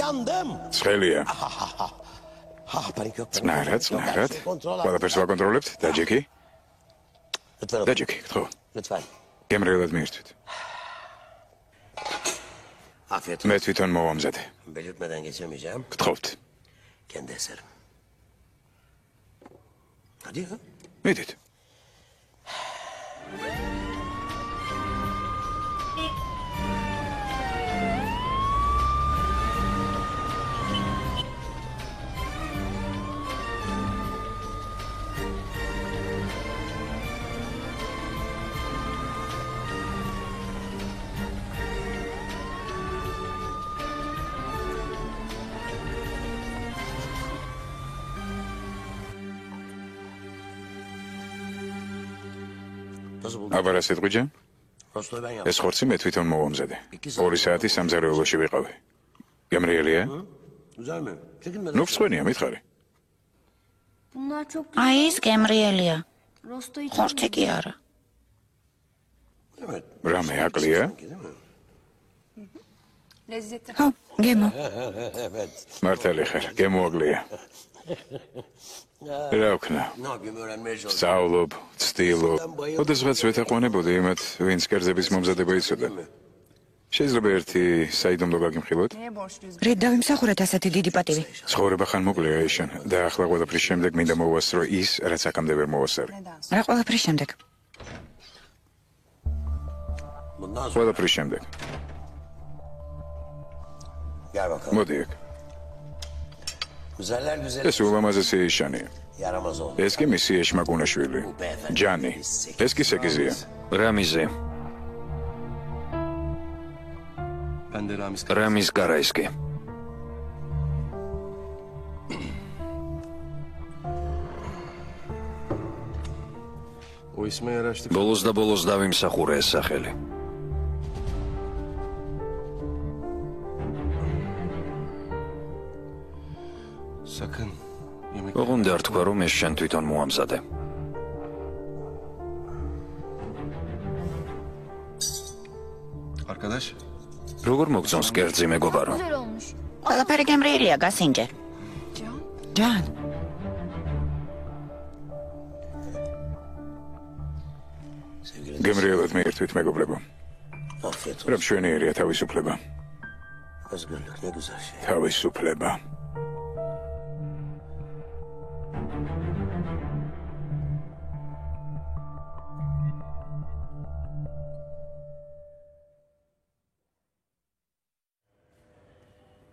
yandım. ცხელია. Panik yok. Snarad. Ყველაფერს ვაკონტროლებთ, დაჯექი. დაჯექი, ხო. Lütfen. გემრიელად მიირთვით. Afiyet მე olsun. თვითონ მოვამზადე. Belirtmeden geçemeyeceğim. გთხოვთ. Kendi eserim. Hadi ya. მიდით. Nasıl buldun? აბარა სიტყვიჯა? Rostoy ben ეს yaptım. ხორცი მე თვითონ მოვამზადე. 2 საათი სამზარეულოში ვიყავი. გემრიელია? Güzel mi? Çekinmeden. ნუ გწვენია, მითხარი. Bunlar çok Ay, ეს გემრიელია. Rostoy ხორცი კი არა. Evet. რამე აკლია? Değil mi? lezzetli. ხო, გემო. Evet. მართალი ხარ, გემოაკლია. რა ვქნა? Ne yapayım öğrenmeye çalışıyorum. სწავლობ, ცდილობ. ოდესღაც ვეთაყვანებოდი იმათ, ვინც კერძების მომზადება იცოდა. შეიძლება ერთი საიდუმლო გაგიმხილოთ? Neye borçluyuz? რედ დავიმსახურეთ ასეთი დიდი პატივი. ცხოვრება ხან მოკლეა იშან და ახლა ყველაფრის შემდეგ მინდა მოვასწრო ის, რაც აქამდე ვერ მოვასწარე. Neden? რა ყველაფრის შემდეგ? Bundan sonra ყველაფრის შემდეგ. gel bakalım. მოდი აქ. Güzeller güzel. ეს ულამაზესი იშანია. Yaramaz oldu. ეს კი მისი ეშმაკუნაშვილი. ჯანი. ეს კი სეგიზია. რამიზე Ben de Ramiz რამის კარაისკი O isme yaraştık. ბოლოს დავიმსახურე ეს სახელი Sakın yemek ოღონდ არ თქვა რომ ეს შენ თვითონ მოამზადე Arkadaş. როგორ მოგწონს კერძი მეგობარო Güzel olmuş. ყველაფერი გემრიელია, გასინჯე. Can. ჯან, Sevgili გემრიელად მიირთვით მეგობრებო. afiyet olsun. რა მშვენიერია თავისუფლება. Özgürlük ne güzel şey. თავისუფლება.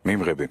მიმღები.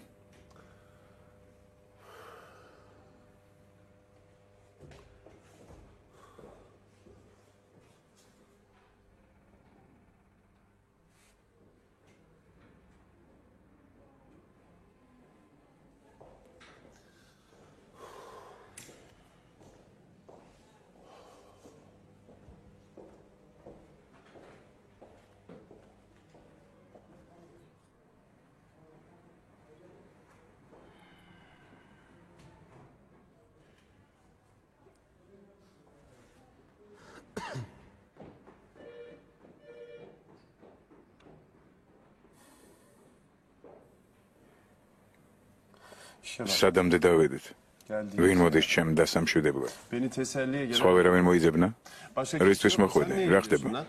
სადამდე დავედით? Geldi. ვინ მოდის ჩემ დასამშვიდებლად? Beni teselliye gelen. სხვა ვერავინ მოიძებნა? Başka რისთვის kimse yok. მოხვედი? Sen neye რა gidiyorsun ხდება? lan?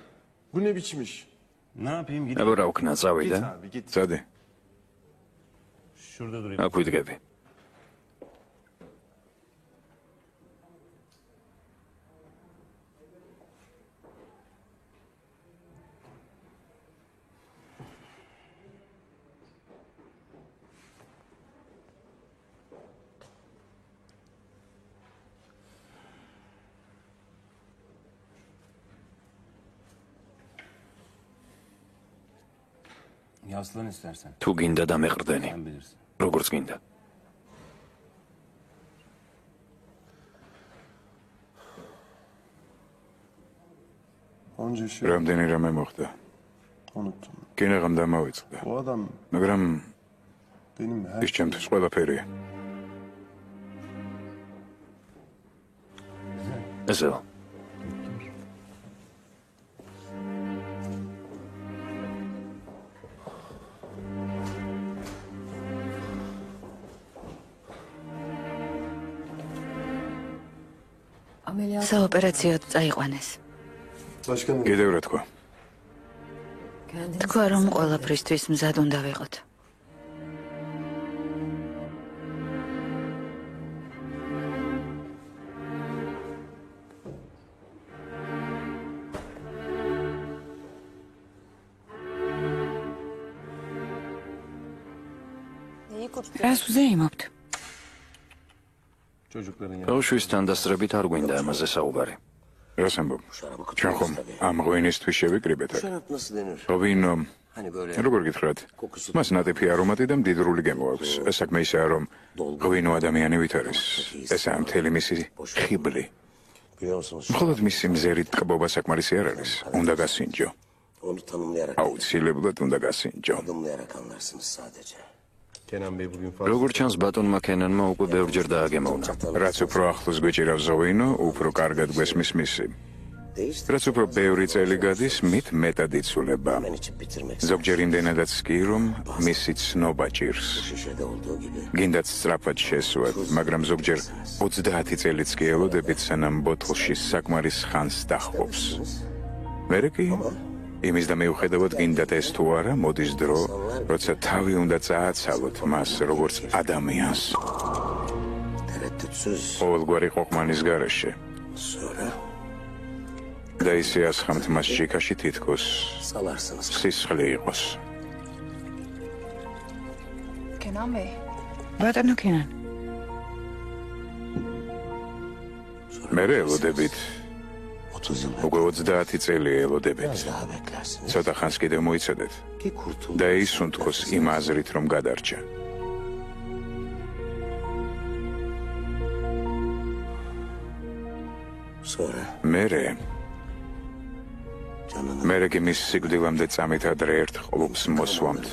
Bu ne biçim iş? Ne yapayım gidip. აბა რა ვქნა Git წავიდა abi git. წადი. Şurada durayım. აქ ვიდგები Yaslan istersen. თუ გინდა დამეყრდენი Sen bilirsin. როგორც გინდა Onca şey რამდენი რამე მოხდა. unuttum. კინაღამ დამავიწყდა. O adam მაგრამ benim her ის ჩემთვის ყველაფერია. ესეო საოპერაციოდ წაიყვანეს. Başkanım. კიდევ რა თქვა? თქვა რომ ყველაფრისთვის მზად უნდა ვიყოთ. რას ვზეიმობთ? Çocukların ya. ბავშვის თანდასწრებით არ გვინდა ამაზე საუბარი. რას ამბობ? ჩვენ ხომ ამ ღვინისთვის შევიკრიბეთ აქ. Şarap nasıl denir? ღვინო, Hani böyle როგორ გითხრათ? მას ნატიფი არომატი და მდიდრული გემო აქვს. საქმე ისაა, რომ ღვინო ადამიანივით არის. ესაა მთელი მისი ხიბლი. biliyor musunuz? მხოლოდ მისი მზერით ტკბობა საკმარისი არ არის. უნდა გასინჯო. Onu tanımlayarak, აუცილებლად უნდა გასინჯო. adımlayarak anlarsınız sadece. Kenan Bey bugün fazla. როგორც ჩანს ბატონმა კენანმა უკვე ბევრჯერ დააგემოვნა. რაც უფრო ახლოს გვეჭირავს ღვინო, უფრო კარგად გვესმის მისი. Değişti. რაც უფრო ბევრი წელი გადის, მით მეტად იცვლება. Ben içip bitirmek ზოგჯერ იმდენადაც კი, რომ მისი ცნობა ჭირს. şişede olduğu gibi. გინდათ სწრაფად შესვათ, მაგრამ ზოგჯერ 30 წელიც კი ელოდებით, სანამ ბოთლში საკმარის ხანს დაჰყოფს. მერე კი იმის და მიუხედავად გინდათ ეს თუ არა, მოდის დრო, როცა თავი უნდა წააცალოთ მას როგორც ადამიანს. Tereddütsüz. ყოველგვარი ყოყმანის გარეშე. Sonra და ისე ასხამთ მას შიქაში თითქოს salarsınız. სისხლი იყოს. Kenan Bey. ბატონო კენან, მერე ელოდებით, 30 yıl უკვე 30 წელი ელოდებით. biraz daha beklersiniz. ცოტა ხანს კიდევ მოიცადეთ Ki kurtul. და ისუნთქოს იმ აზრით, რომ გადარჩა. Sonra მერე canını მერე კი მის სიკვდილამდე წამით ადრე ერთ ყლუბს მოსვამთ,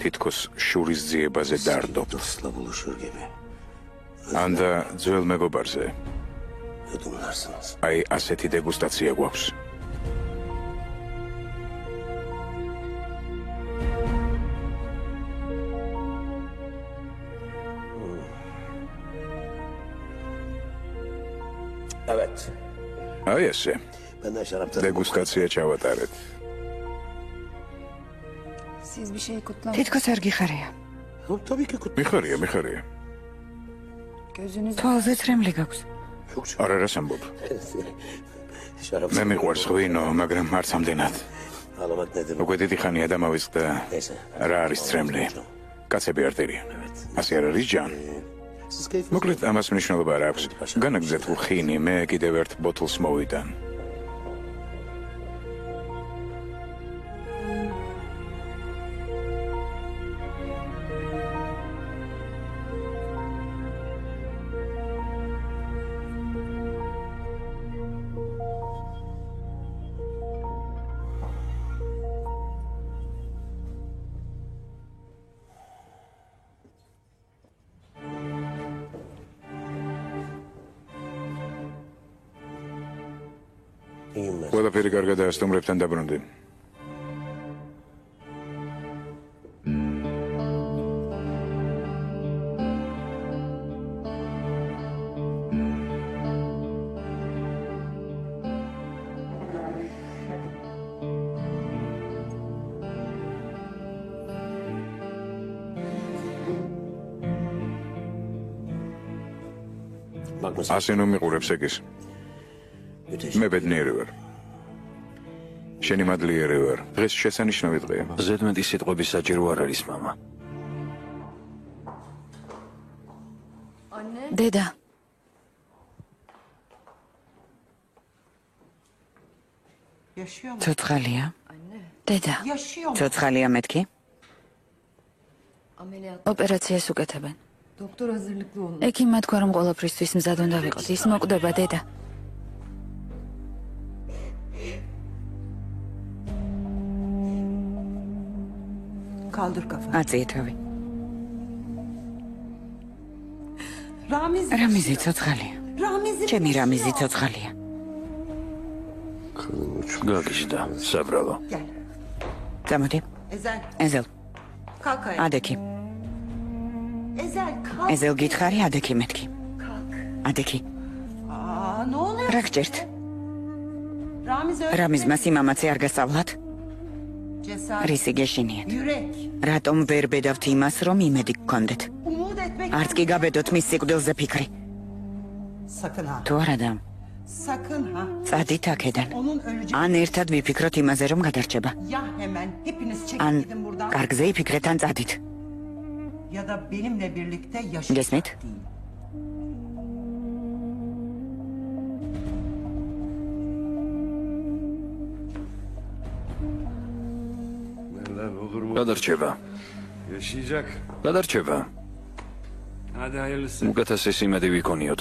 თითქოს შურის ძიებაზე დარდობთ. dostla buluşur gibi ან და ძველ მეგობარზე, yudumlarsınız. აი ასეთი დეგუსტაცია გვაქვს. Evet. აი ესე, Benden şaraptan დეგუსტაცია ჩავატარეთ. Siz bir şey kutlamayın. თითქოს არ გიხარია. Tabii ki kutlu. მიხარია. Gözünüz თვალზე წრემლი გაქვს. Çok არა რას ამბობ? şarap. მე მიყვარს ღვინო, მაგრამ არც ამდენად. Ağlamak nedir? უკვე დიდი ხანია დამავიწყდა. Neyse. რა არის წრემლი? კაცები არ წერიან. ასე არ არის ჯან. Siz keyfiniz. მოკლედ ამას მნიშვნელობა არ აქვს. განაგზეთ ხინი, მე კიდევ ერთ ბოთლს მოვიტან. İyiyim ben. ყველაფერი კარგადაა, სტუმრებთან დაბრუნდი. Bak mesela. ასე ნუ მიყურებს ეგის. Müthiş. მე ბედნიერი ვარ. შენი მადლიერი ვარ. დღეს შესანიშნავი დღეა. ზედმეტი სიტყვები საჭირო არ არის, მამა. დედა, Yaşıyor mu? ცოცხალია? დედა, Yaşıyor mu? ცოცხალია მეთქი? ameliyat. ოპერაციას უკეთებენ. Doktor hazırlıklı olun. ექიმმა თქვა რომ ყველაფრისთვის მზად უნდა ვიყოთ. ის მოკვდება, დედა. Kaldır kafanı. აწიე თავი. Ramiz. რამიზი ცოცხალია. Ramiz'in ჩემი რამიზი ცოცხალია. გაგიჟდა, საბრალო. Gel. წამოდი. Ezel. ეზელ, Kalk ayağa. ადექი. Ezel kalk. ეზელ გითხარი, ადექი მეთქი. Kalk. ადექი. Aa, ne oluyor რა გჭირთ? Ramiz რამიზმა სიმამაცე არ გასავლათ? cesaret, რისი გეშინიათ? yürek, რატომ ვერ ბედავთ იმას, რომ იმედი გქონდეთ? umut etmek. არც კი გაბედოთ მის სიკვდილზე ფიქრი. Sakın ha. თუ არა და Sakın ha. წადით აქედან. Onun öleceği. ან ერთად ვიფიქროთ იმაზე, რომ გადარჩება. Ya hemen hepiniz çekip ან gidin buradan. კარგზე იფიქრეთ, ან წადით. Ya da benimle birlikte yaşayın. გესმით? Nereden olur mu? გადარჩება. Yaşayacak. გადარჩება. Hadi hayırlısı. უკეთესის იმედი ვიქონიოთ.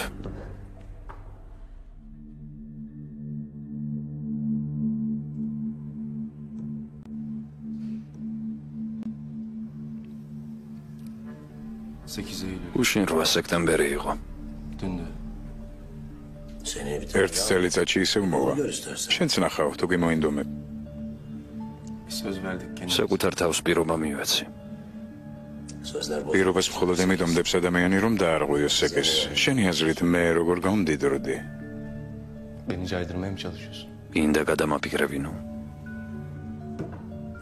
უშინ 8 სექტემბერი იყო. Seni bir ერთ წელიწადში ისევ მოვა. gör istersen. შენც ნახავ, თუ კი მოინდომებ. Söz verdik kendimize. საკუთარ თავს პირობა მივეცი. Sözler bol. პირობას მხოლოდ იმედომდებს ადამიანი, რომ დაარღვიოს სეკეს. შენი აზრით მე როგორ გავმდიდროდი? Beni caydırmaya mı çalışıyorsun? ინდა გადამაფიქრებინო.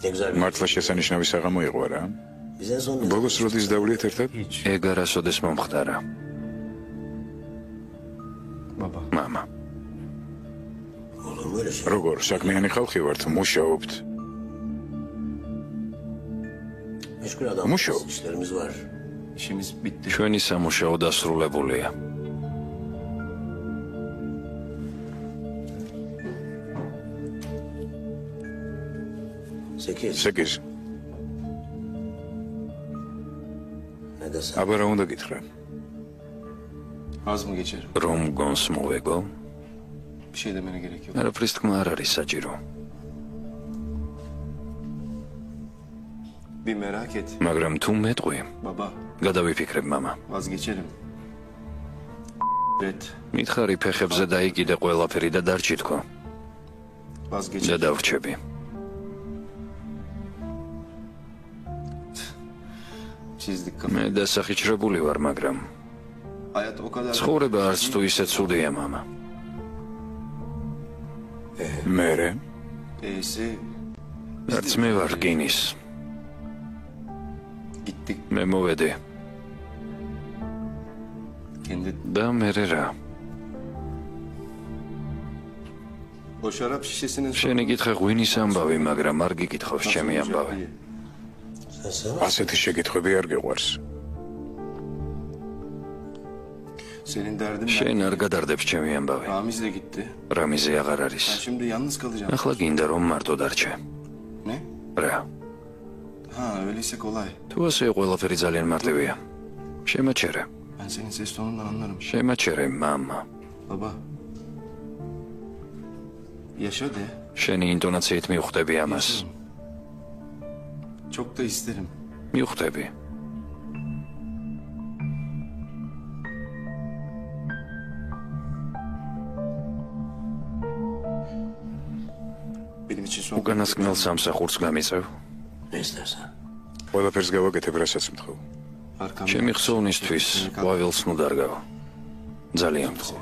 Ne güzel bir მართლა შესანიშნავი საღამო იყო რა. Biz en son ne ბოლოს როდის დავლიეთ ერთად? ეგ არასოდეს მომხდარა. Baba. მამა. olur mu öyle şey? როგორ საქმიანი ხალხი ვართ, მუშაობთ. Meşgul adam. Muşo. İşlerimiz var. İşimiz bitti. ჩვენი სამუშაო დასრულებულია. Sekiz. სეკის, Ne desem? აბა რა უნდა გითხრა? Az mı geçer? რომ გონს მოვეგო, Bir şey demene gerek yok. არაფრის თქმა არ არის საჭირო. Bir merak et. მაგრამ თუ მეტყვი, Baba. გადავიფიქრებ მამა. Vazgeçerim. Evet. მითხარი ფეხებზე დაიკიდე ყველაფერი და დარჩი თქო. და Vazgeçerim. დავრჩები. Çizdik kafayı. მე დასახიჩრებული ვარ, მაგრამ Hayat o kadar... ცხოვრება არც თუ ისე ცუდია, მამა. მერე E'si არც მე ვარ რკინის. gittik. მე მოვედი Kendi და მერე რა. o şarap şişesinin... შენი კითხე ღვინის ამბავი, მაგრამ არ გიკითხავს ჩემი ამბავი. Sen sen ასეთი შეკითხვები არ გეყვარს. Senin derdin ne? შენ არ გადარდებს ჩემი ამბავი. Ramiz de gitti. რამიზე აღარ არის. Ben şimdi yalnız kalacağım. ახლა გინდა რომ მარტო დარჩე. Ne? რა. Ha öyleyse kolay. თუ ასე ყველაფერი ძალიან მარტივია. შემაჩერე. Ben senin ses tonundan anlarım. შემაჩერე, მამა. Baba. Yaşa de. შენი ინტონაციით მივხვდები ამას. Yaşarım. Çok da isterim. მივხვდები. Benim için son... უკანასკნელ სამსახურს გამიწევ. ne istersen. ყველაფერს გავაკეთებ, რასაც მთხოვ. Arkamda... ჩემი ხსოვნისთვის ყვავილს ნუ დარგავ. ძალიან მთხო.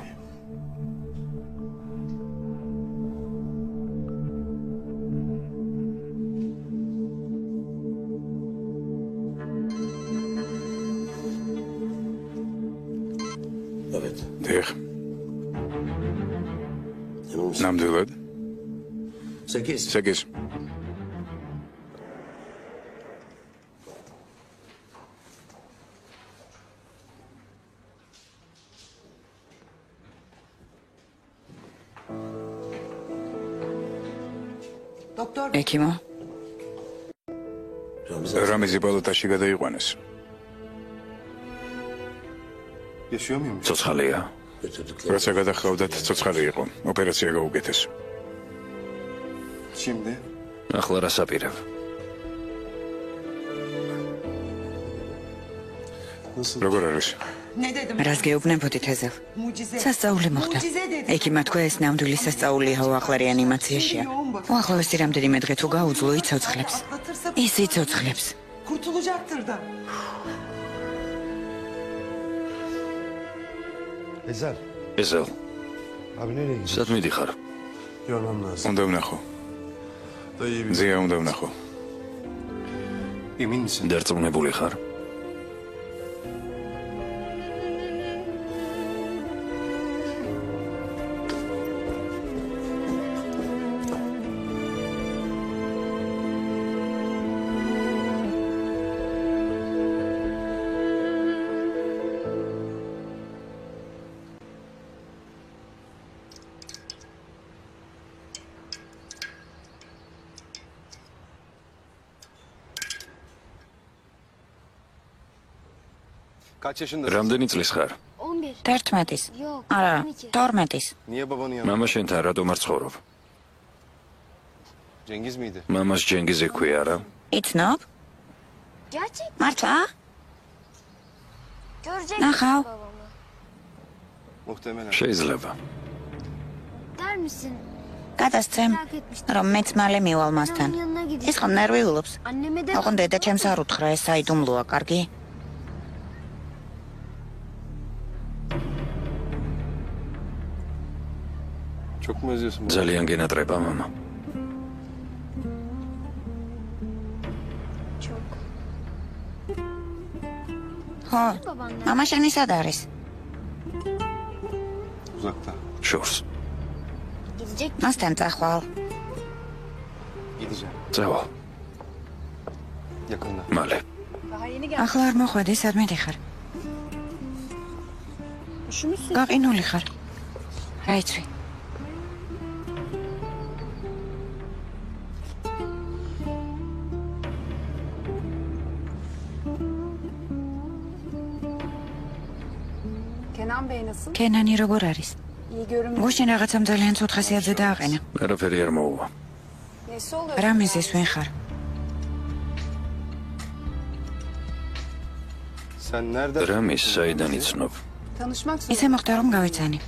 Evet. დიახ, Emin misin? ნამდვილად? Sekiz. სეკის, Doktor ექიმო, Ramiz რამიზი პალატაში გადაიყვანეს. Yaşıyor muyum? ცოცხალია. götürdükleri. როცა გადახავდათ, ცოცხალი იყო. ოპერაცია გაუკეთეს. Şimdi ახლა რას აპირებ? როგორ არის? ne dedim? რას გეუბნებოდით ეზელ? Mucize. სასწაული მოხდა. Mucize dedim. ექიმმა თქვა ეს ნამდვილი სასწაულია, ახლა რეანიმაციაშია. უახლოესი რამდენიმე დღე თუ გაუძლო, იცოცხლებს. Atlatırsa ის იცოცხლებს. kurtulacaktır da. Ezel. ეზელ, სად მიდიხარ? უნდა ვნახო. ზია უნდა ვნახო. emin misin? დარწმუნებული ხარ? Kaç yaşındasın? რამდენი წლის ხარ? 11. 11-ის. არა, 12-ის. Niye babanın yanında? მამა შენთან რატომ არ ცხოვრობ? Cengiz miydi? მამას ჯენგიზი ქვია რა? იცნობ? Gerçek მართლა? görecek ნახავ. babamı. Muhtemelen. შეიძლება. Der misin? გადასცემ, Merak etmiştim. რომ მეც მალე მივალ მასთან. Annemin yanına ის gideceğim. ხომ ნერვიულობს? Anneme de ოღონდ დედა ჩემს არ უთხრა, ეს საიდუმლოა, კარგი? Çok mu özlüyorsun bunu? ძალიან გენატრება მამა. çok. ხო. Babaanne. მამა შენი სად არის? Uzakta. შორს. Gidecek. მასთან წახვალ. Gideceğim. წავალ. Yakında. მალე. ახლა არ მოხვედი, სადმე დიხარ? Üşümüşsün. გაყინული ხარ. რა იცი? Kenan Bey nasıl? კენანი როგორ არის? İyi görünmüyor. გუშინ რაღაცამ ძალიან ცუდ ხასიათზე დააყენა. არაფერი არ მოუვა. Nesi oluyor? რა მიზეს ვინ ხარ? Sen nereden? რამის საიდან იცნობ? Tanışmak ისე zorunda. მოხდა რომ გავიცანი.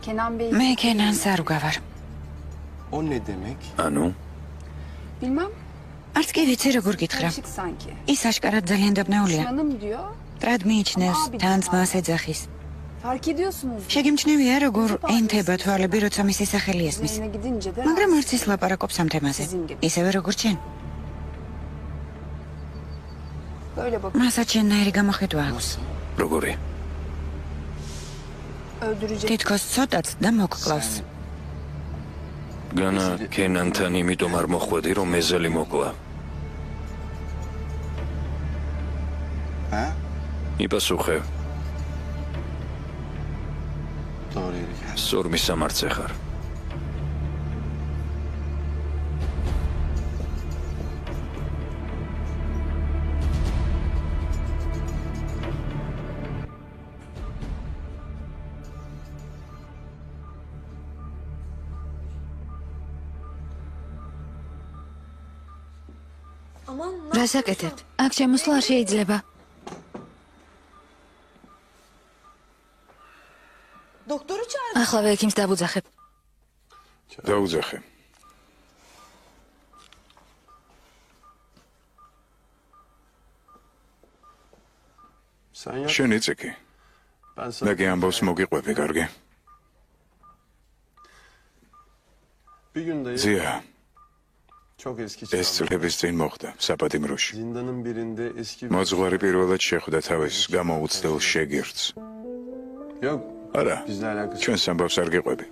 Kenan Bey. მე კენანს არ ვგავარ. O ne demek? ანუ Bilmem. არც კი ვიცი როგორ გითხრა. Karışık sanki. ის აშკარად ძალიან დაბნეულია. Düşmanım diyor. ტრად მიიჩნევს, თან ძმას ეძახის. Fark ediyorsunuz. შეგიმჩნევია როგორ ენთება თვალები, როცა მისი სახელი ესმის. Üzerine gidince de მაგრამ არც ის ლაპარაკობს ამ თემაზე. ისევე როგორც შენ. böyle bak. მასაც შენნაირი გამოხედვა აქვს. როგორი? Öldürecek. თითქოს ცოტაც და მოგკლავს. განა კენანთან იმიტომ არ მოხვედი რომ მეზელი მოკლა. Ha? იპასუხე, Doğru yere gel. სორმის სამარცე ხარ. რას აკეთებთ? აქ შემოსვლა არ შეიძლება. Doktoru çağır. ახლა ექიმს დაბუძახებ. დაუძახე. Sen yap. შენ იცი. Ben sana... და კი ამბავს მოგიყვები, კარგი? Bir günde ზია, çok eski ეს çağlar. წლების წინ მოხდა საპატიმროში. Zindanın birinde eski bir... მოძღვარი პირველად შეხვდა თავის გამოუცდელ შეგირდს. Yok. არა, Bizle alakası. ჩვენს ამბავს არ გიყვები.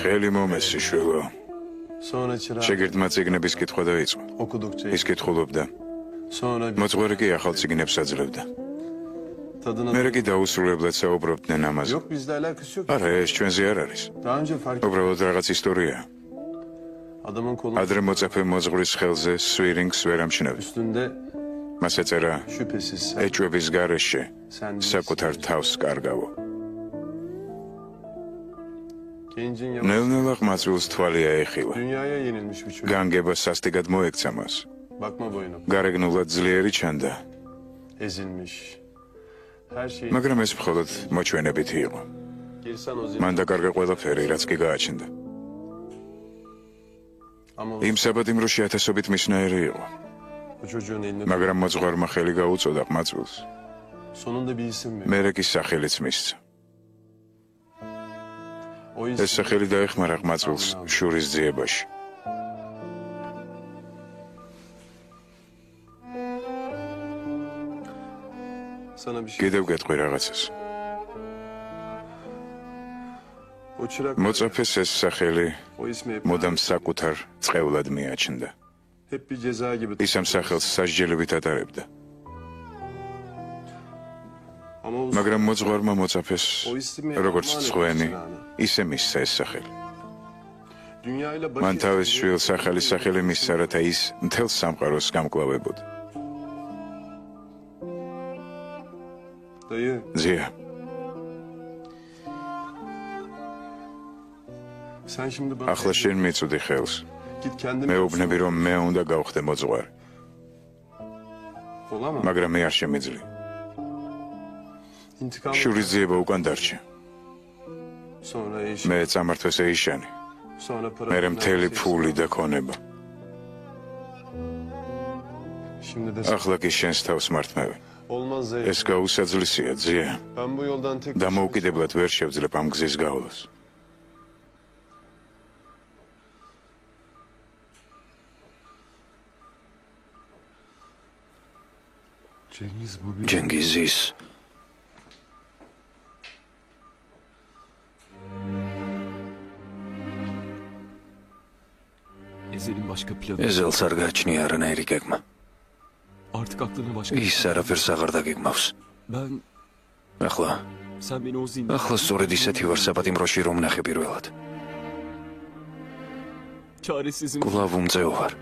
ხელი მომესი შვილო. Sonra çırağı შეგირდმა წიგნების კითხვა დაიწყო. okudukça ის კითხულობდა. sonra bir მოძღვარი კი ახალ წიგნებს აძლევდა. tadına... მერე კი დაუსრულებლად საუბრობდნენ ამაზე. Yok bizle alakası yok. არა, ეს ჩვენზე არ არის. Daha önce fark ettim. უბრალოდ რაღაც ისტორია. Adamın kolu ადრე მოწაფე მოძღვრის ხელზე სვირინგს ვერ ამჩნევ. üstünde მას ეწერა şüphesiz sen, ეჭვების გარეშე sen საკუთარ თავს კარგავო. gencin yavaş ნელ-ნელა ყმაწვილს თვალი აეხილა. dünyaya yenilmiş bir çocuk. განგება სასტიკად მოექცა მას. Bakma boyuna. გარეგნულად ძლიერი ჩანდა, Ezilmiş. Her şey მაგრამ ეს მხოლოდ მოჩვენებითი იყო. girsen o მან zindan. დაკარგა ყველაფერი, რაც კი გააჩნდა. Ama იმ საბადიმროში ათასობით მისნაირი იყო, o çocuğun eline მაგრამ მოძღვარმა ხელი გაუწოდა ყმაწვილს. sonunda bir isim ver. მერე კი სახელიც მისცა. ეს სახელი დაეხმარა ყმაწვილს შურის ძიებაში. კიდევ გეტყვი რაღაცას. მოწაფეს ეს სახელი მუდამ საკუთარ წყევლად მიაჩნდა. ის ამ სახელს სასჯელებით ატარებდა. მაგრამ მოძღვარმა მოწაფეს როგორც წვენი, ისე მისცა ეს სახელი. მან თავის შვილს ახალი სახელი მისცა, რათა ის მთელ სამყაროს გამკლავებოდა. ძია, ახლა შენ მიწუდი ხელს. მეუბნები, რომ მე უნდა გავხდე მოძღვარი. მაგრამ მე არ შემიძლი. შურის ძიება უკან დარჩა. მე წამართვეს ეიშანი. მერე მთელი ფული და ქონება. ახლა კი შენს თავს მართმევენ. ეს გაუსაძლისია, ძია. დამოუკიდებლად ვერ შევძლებ ამ გზის გავლას. ჯენგიზის ეზელს არ გააჩნია არანაირი გეგმა. ის არაფერს აღარ დაგეგმავს. ახლა სწორედ ისეთი ვარ საპატიმროში, რომ ნახე პირველად. კვლავ უმწეო ვარ.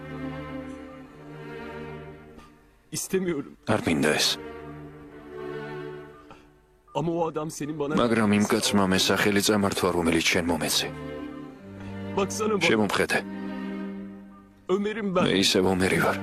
არ მინდა ეს. მაგრამ იმ კაცმა მე სახელი წამართვა, რომელიც შენ მომეცე. შემომხედე. მე ისევ ომერი ვარ.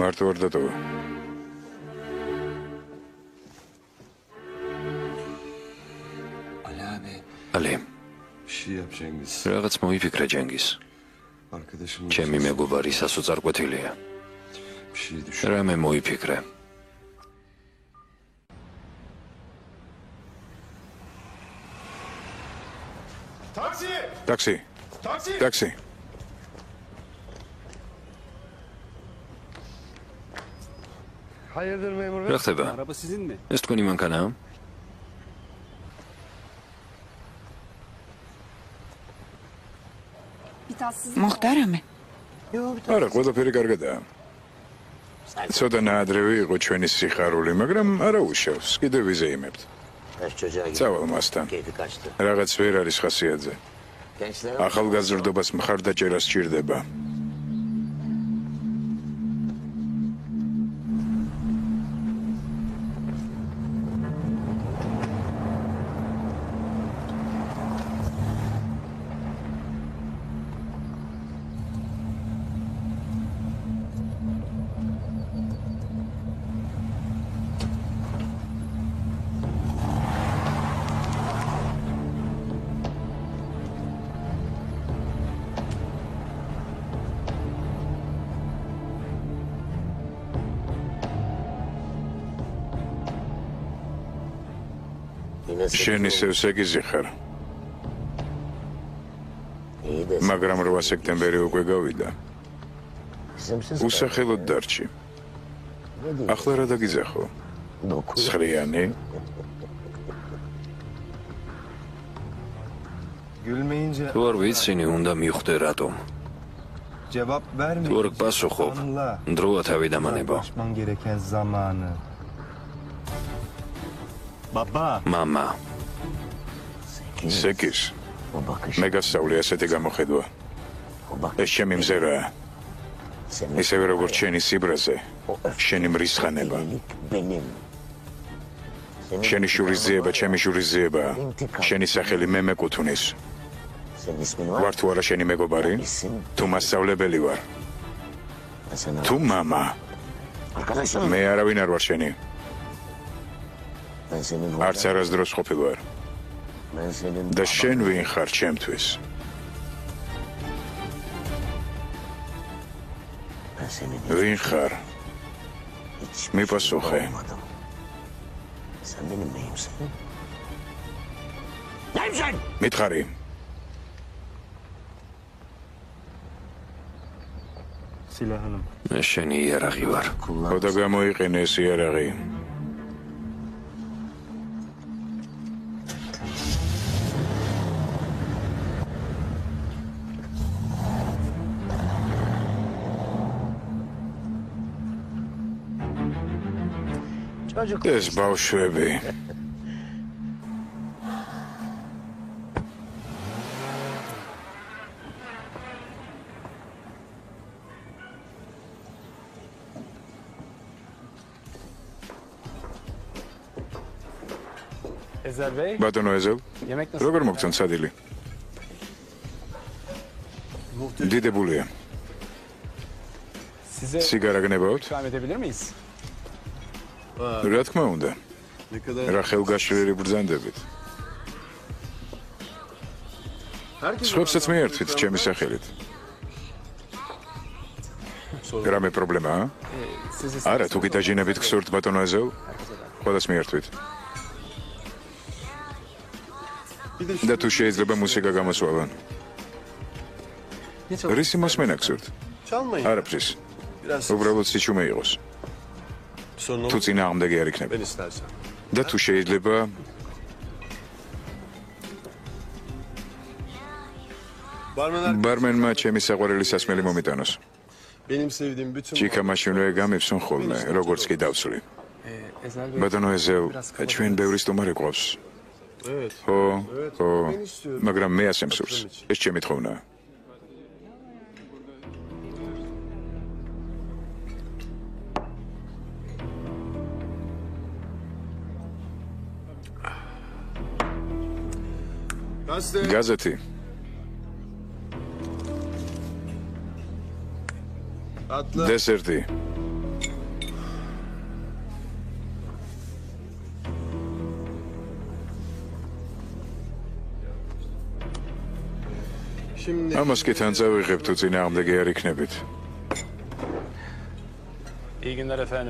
მარტო არ დატოვა. ალი, რაღაც მოიფიქრე ჯენგიზ. ჩემი მეგობარი სასოწარკვეთილია. რამე მოიფიქრე. ტაქსი. ტაქსი. რა ხდება? ეს თქვენი მანქანაა? მოხდა რამე? არა, ყველაფერი კარგადაა. ცოტა ნაადრევი იყო ჩვენი სიხარული, მაგრამ არა უშავს, კიდევ ვიზეიმებთ. წავალ მასთან. რაღაც ვერ არის ხასიათზე. ახალგაზრდობას მხარდაჭერა სჭირდება. შენ ისევ სეგიზი ხარ. მაგრამ 8 სექტემბერი უკვე გავიდა. უსახელოდ დარჩი. ახლა რა დაგიძახო? ცხრიანი? თუ არ ვიცინი, უნდა მივხვდე რატომ. თუ არ გპასუხობ, დროა თავი დამანება. მამა. სეკის. მე გასწავლი ასეთი გამოხედვა. ეს ჩემი მზერაა. ისევე როგორც შენი სიბრაზე, შენი მრისხანება. შენი შურის ძიება, ჩემი შურის ძიება. შენი სახელი მე მეკუთვნის. ვარ თუ არა შენი მეგობარი? თუ მასწავლებელი ვარ? თუ მამა? მე არავინ არ ვარ შენი. არც არასდროს ყოფილ ვარ. და შენ ვინ ხარ ჩემთვის? ვინ ხარ? მიპასუხე. მითხარი. მე შენი იარაღი ვარ. ხოდა გამოიყენე ეს იარაღი. ეს ბავშვები. ბატონო ეზელ, როგორ მოგწონთ სადილი? დიდებულია. სიგარა გნებავთ? რა თქმა უნდა. რა ხელგაშლილი ბრძანდებით. სხვებსაც მიერთვით ჩემი სახელით. რამე პრობლემაა? არა, თუ გიტაჟინებით გსურთ ბატონო ეზელ, ყველას მიერთვით. და თუ შეიძლება მუსიკა გამოსვალან. რისი მოსმენა გსურთ? არაფრის. უბრალოდ სიჩუმე იყოს. თუ წინააღმდეგი არ იქნება. და თუ შეიძლება ბარმენმა ჩემი საყვარელი სასმელი მომიტანოს. ჩიკა მაშინვე გამიფსუნ ხოლმე, როგორც კი დავსვლი. ბატონო ეზელ, ჩვენ ბევრი სტუმარი გვყავს. ხო, მაგრამ მე ასე მსურს. ეს ჩემი თხოვნაა. გაზეთი. დესერტი. ამას კი თან წავიღებ თუ წინააღმდეგი არ იქნებით.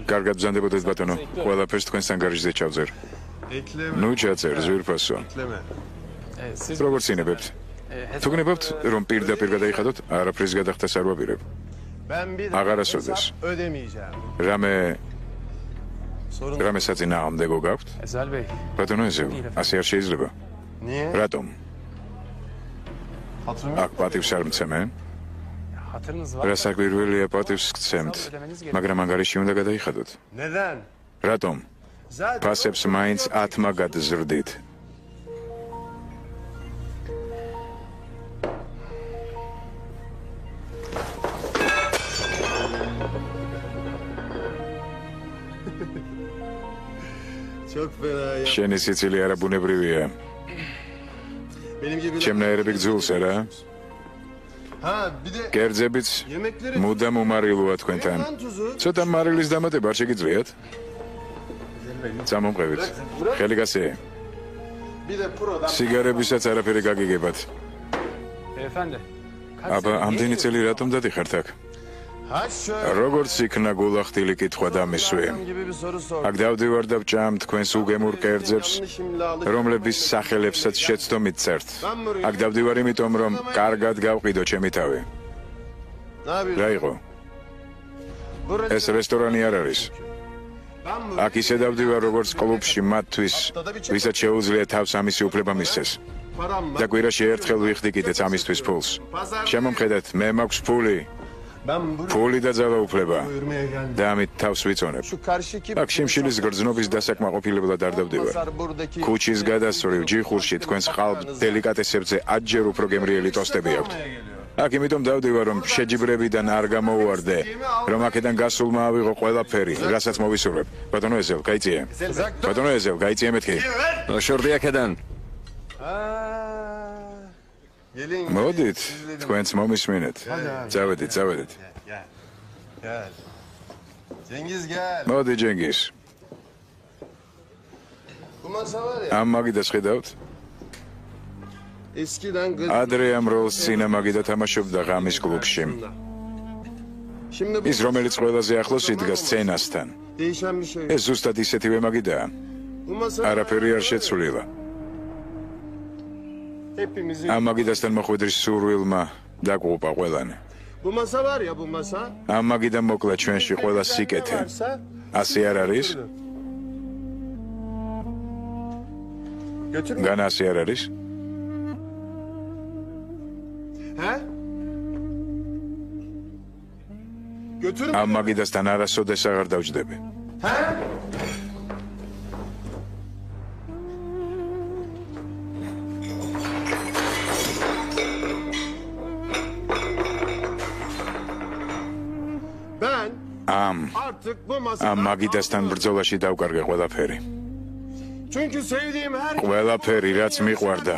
კარგად ბრძანდებოდეთ ბატონო, ყველაფერს თქვენს ანგარიშზე ჩავძერ. ნუ ჩაძერ, ზვირფასო. როგორც ინებებთ? თუ გნებავთ, რომ პირდაპირ გადაიხადოთ, არაფრის გადახდას არ ვაპირებ. აღარასოდეს. რამე საწინააღმდეგო გაქვთ? ბატონო ეზელ, ასე არ შეიძლება. რატომ? აქ პატივს არ მცემე? რა საკვირველია პატივს გცემთ, მაგრამ ანგარიში უნდა გადაიხადოთ. რატომ? ფასებს მაინც 10 გადაზრდით. შენი სიცილი არაბუნებრივია. ჩემნაირები გძულს არა? კერძებიც მუდამ უმარილოა თქვენთან. ცოტა მარილის დამატება არ შეგიძლიათ? წამომყევით. ხელი გასეე. სიგარებისაც არაფერი გაგიგებათ. აბა, ამდენი წელი რატომ დადიხართ აქ? როგორც იქნა გულახდილი კითხვა დამისვი. აქ დავდივარ და ვჭამ თქვენს უგემურ კერძებს, რომლების სახელებსაც შეცდომით წერთ. აქ დავდივარ იმიტომ, რომ კარგად გავყიდო ჩემი თავი. რა იყო? ეს რესტორანი არ არის. აქ ისე დავდივარ როგორც კლუბში მათთვის, ვისაც შეუძლია თავს ამისი უფლება მისცეს. და კვირაში ერთხელ ვიხდი კიდეც ამისთვის ფულს. შემომხედეთ, მე მაქვს ფული. ფული და ძალაუფლება. და ამით თავს ვიწონებ. აქ შიმშილის გრძნობის დასაკმაყოფილებლად არ დავდივარ. ქუჩის გადასწრივ ჯიხურში თქვენს ყალბ დელიკატესებზე 10 ჯერ უფრო გემრიელი ტოსტები აქვთ. აქ იმიტომ დავდივარ, რომ შეჯიბრებიდან არ გამოუვარდე, რომ აქედან გასულმა ავიღო ყველაფერი, რასაც მოვისურვებ. ბატონო ეზელ, გაიწიე. ბატონო ეზელ, გაიწიე მეთქი. შორდი აქედან. მოდით, თქვენც მომისმინეთ. წავედით. მოდი ჯენგის. ამ მაგიდას ხედავთ? ადრე ამ როლს წინა მაგიდა თამაშობდა ღამის კლუბში. ის რომელიც ყველაზე ახლოს იდგა სცენასთან. ეს ზუსტად ისეთივე მაგიდაა. არაფერი არ შეცვლილა. ამ მაგიდასთან მოხვედრის სურვილმა დაგუყა ყველანი. ამ მაგიდან მოკლა ჩვენში ყველა სიკეთე. ასე არ არის? განა ასე არ არის? ამ მაგიდასთან არასოდეს აღარ დავჯდები. ამ მაგიდასთან ბრძოლაში დავკარგე ყველაფერი. ყველაფერი, რაც მიყვარდა.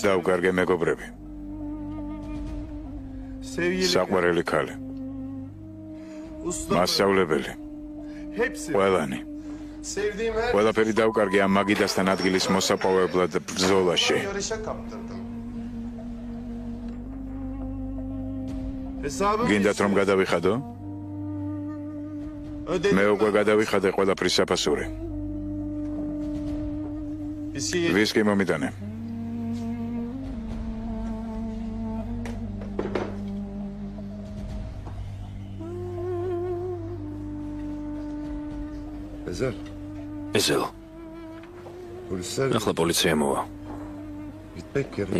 დავკარგე მეგობრები. საყვარელი ქალი. მასწავლებელი. ყველანი. ყველაფერი დავკარგე ამ მაგიდასთან ადგილის მოსაპოვებლად ბრძოლაში. გინდათ რომ გადავიხადო? მე უკვე გადავიხადე ყველაფრის საფასური. ვისკი მომიტანე. ეზელ. ახლა პოლიცია მოვა.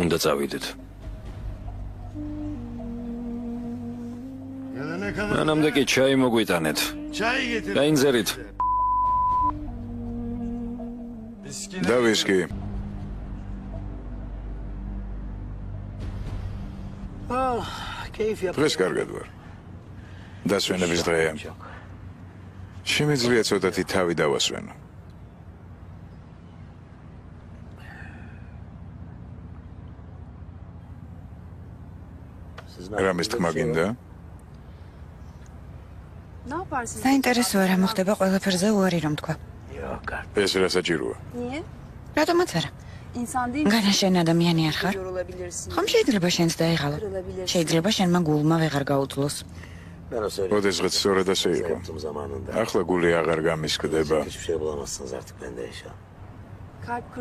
უნდა წავიდეთ. მანამდე კი ჩაი მოგვიტანეთ. დაინზერით. და ვისკი. დღეს კარგად ვარ. დასვენების დღეა. შემიძლია ცოტათი თავი დავასვენო. რამის თქმა გინდა? საინტერესოა რა მოხდება ყველაფერზე უარი რომ თქვა. ეს რა საჭიროა? რატომაც არა? განა შენ ადამიანი არ ხარ? ხომ შეიძლება შენც დაიღალო? შეიძლება შენმა გულმა ვეღარ გაუძლოს. ოდესღაც სწორედ ასე იყო. ახლა გული აღარ გამისკდება.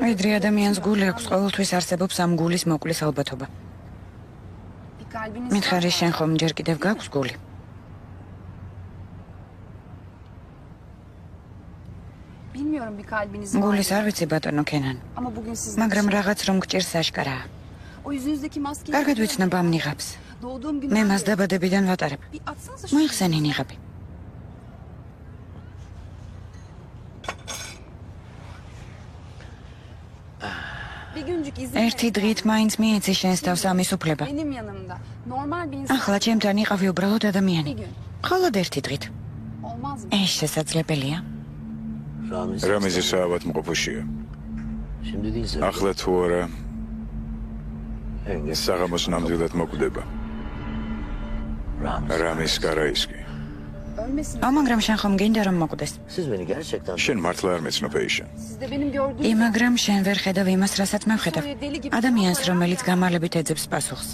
ვიდრე ადამიანს გული აქვს, ყოველთვის არსებობს ამ გულის მოკვლის ალბათობა. მითხარი შენ ხომ ჯერ კიდევ გაქვს გული? გულის არ ვიცი ბატონო კენან. მაგრამ რაღაც რომ გჭირს აშკარაა. კარგად ვიცნობ ამ ნიღაბს. მე მას დაბადებიდან ვატარებ. მოიხსენი ნიღაბი. ერთი დღით მაინც მიეცი შენს თავს ამის უფლება. ახლა ჩემთან იყავი უბრალოდ ადამიანი. მხოლოდ ერთი დღით. ეს შესაძლებელია? რამიზი საავადმყოფოშია. ახლა თუ არა საღამოს ნამდვილად მოკვდება. რამის კარაისკი. მაგრამ შენ ხომ გინდა რომ მოკვდეს? შენ მართლა არ მეცნობ ეიშან. მაგრამ შენ ვერ ხედავ იმას, რასაც მე ვხედავ. ადამიანს, რომელიც გამალებით ეძებს პასუხს.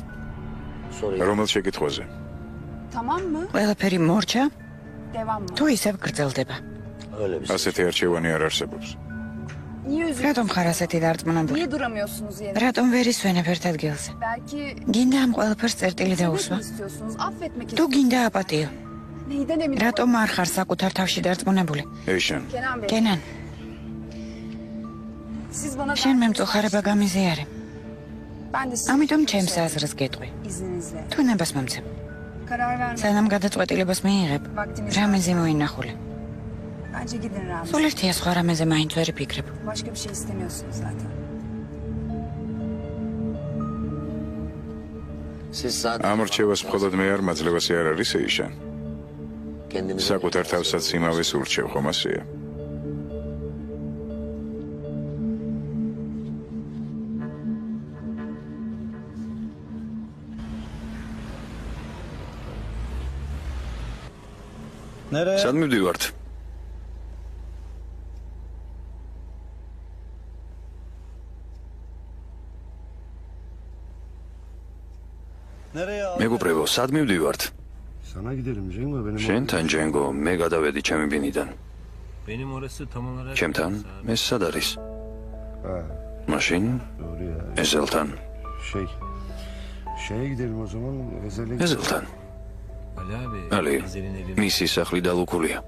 რომელ შეკითხვაზე? ყველაფერი მორჩა? თუ ისევ გრძელდება. ასეთი არჩევანი არ არსებობს. რატომ ხარ ასეთი დარწმუნებული? რატომ ვერ ისვენებ ერთ ადგილზე? გინდა ამ ყველაფერს წერტილი დაუსვა? თუ გინდა აპატიო? რატომ არ ხარ საკუთარ თავში დარწმუნებული? ეიშან. კენან. შენ მე მწუხარება გამიზიარე. ამიტომ ჩემს აზრს გეტყვი. İzninizle. თუ ნებას მომცემ. Karar verme. სანამ გადაწყვეტილებას მიიღებ, რამეზე მოინახული. Bence gidin Ramiz. სულ ერთია სხვა რამეზე მაინც ვერ ფიქრებ. Başka bir şey istemiyorsunuz zaten. Siz sadece ამ რჩევას მხოლოდ მე არ მაძლევასი არ არის ეიშან. kendinize... საკუთარ თავსაც იმავეს ურჩევ, ხომ ასეა? სად მივდივართ? მეგობრებო, სად მივდივართ? Sana gidelim Cengo benim. შენთან ჯენგო, მე გადავედი ჩემი ბინიდან. ჩემთან? ეს სად არის? მაშინ Doğru ya. ეზელთან. Şeye gidelim o zaman. Ezel'e ეზელთან. ალი, მისი სახლი დალუქულია.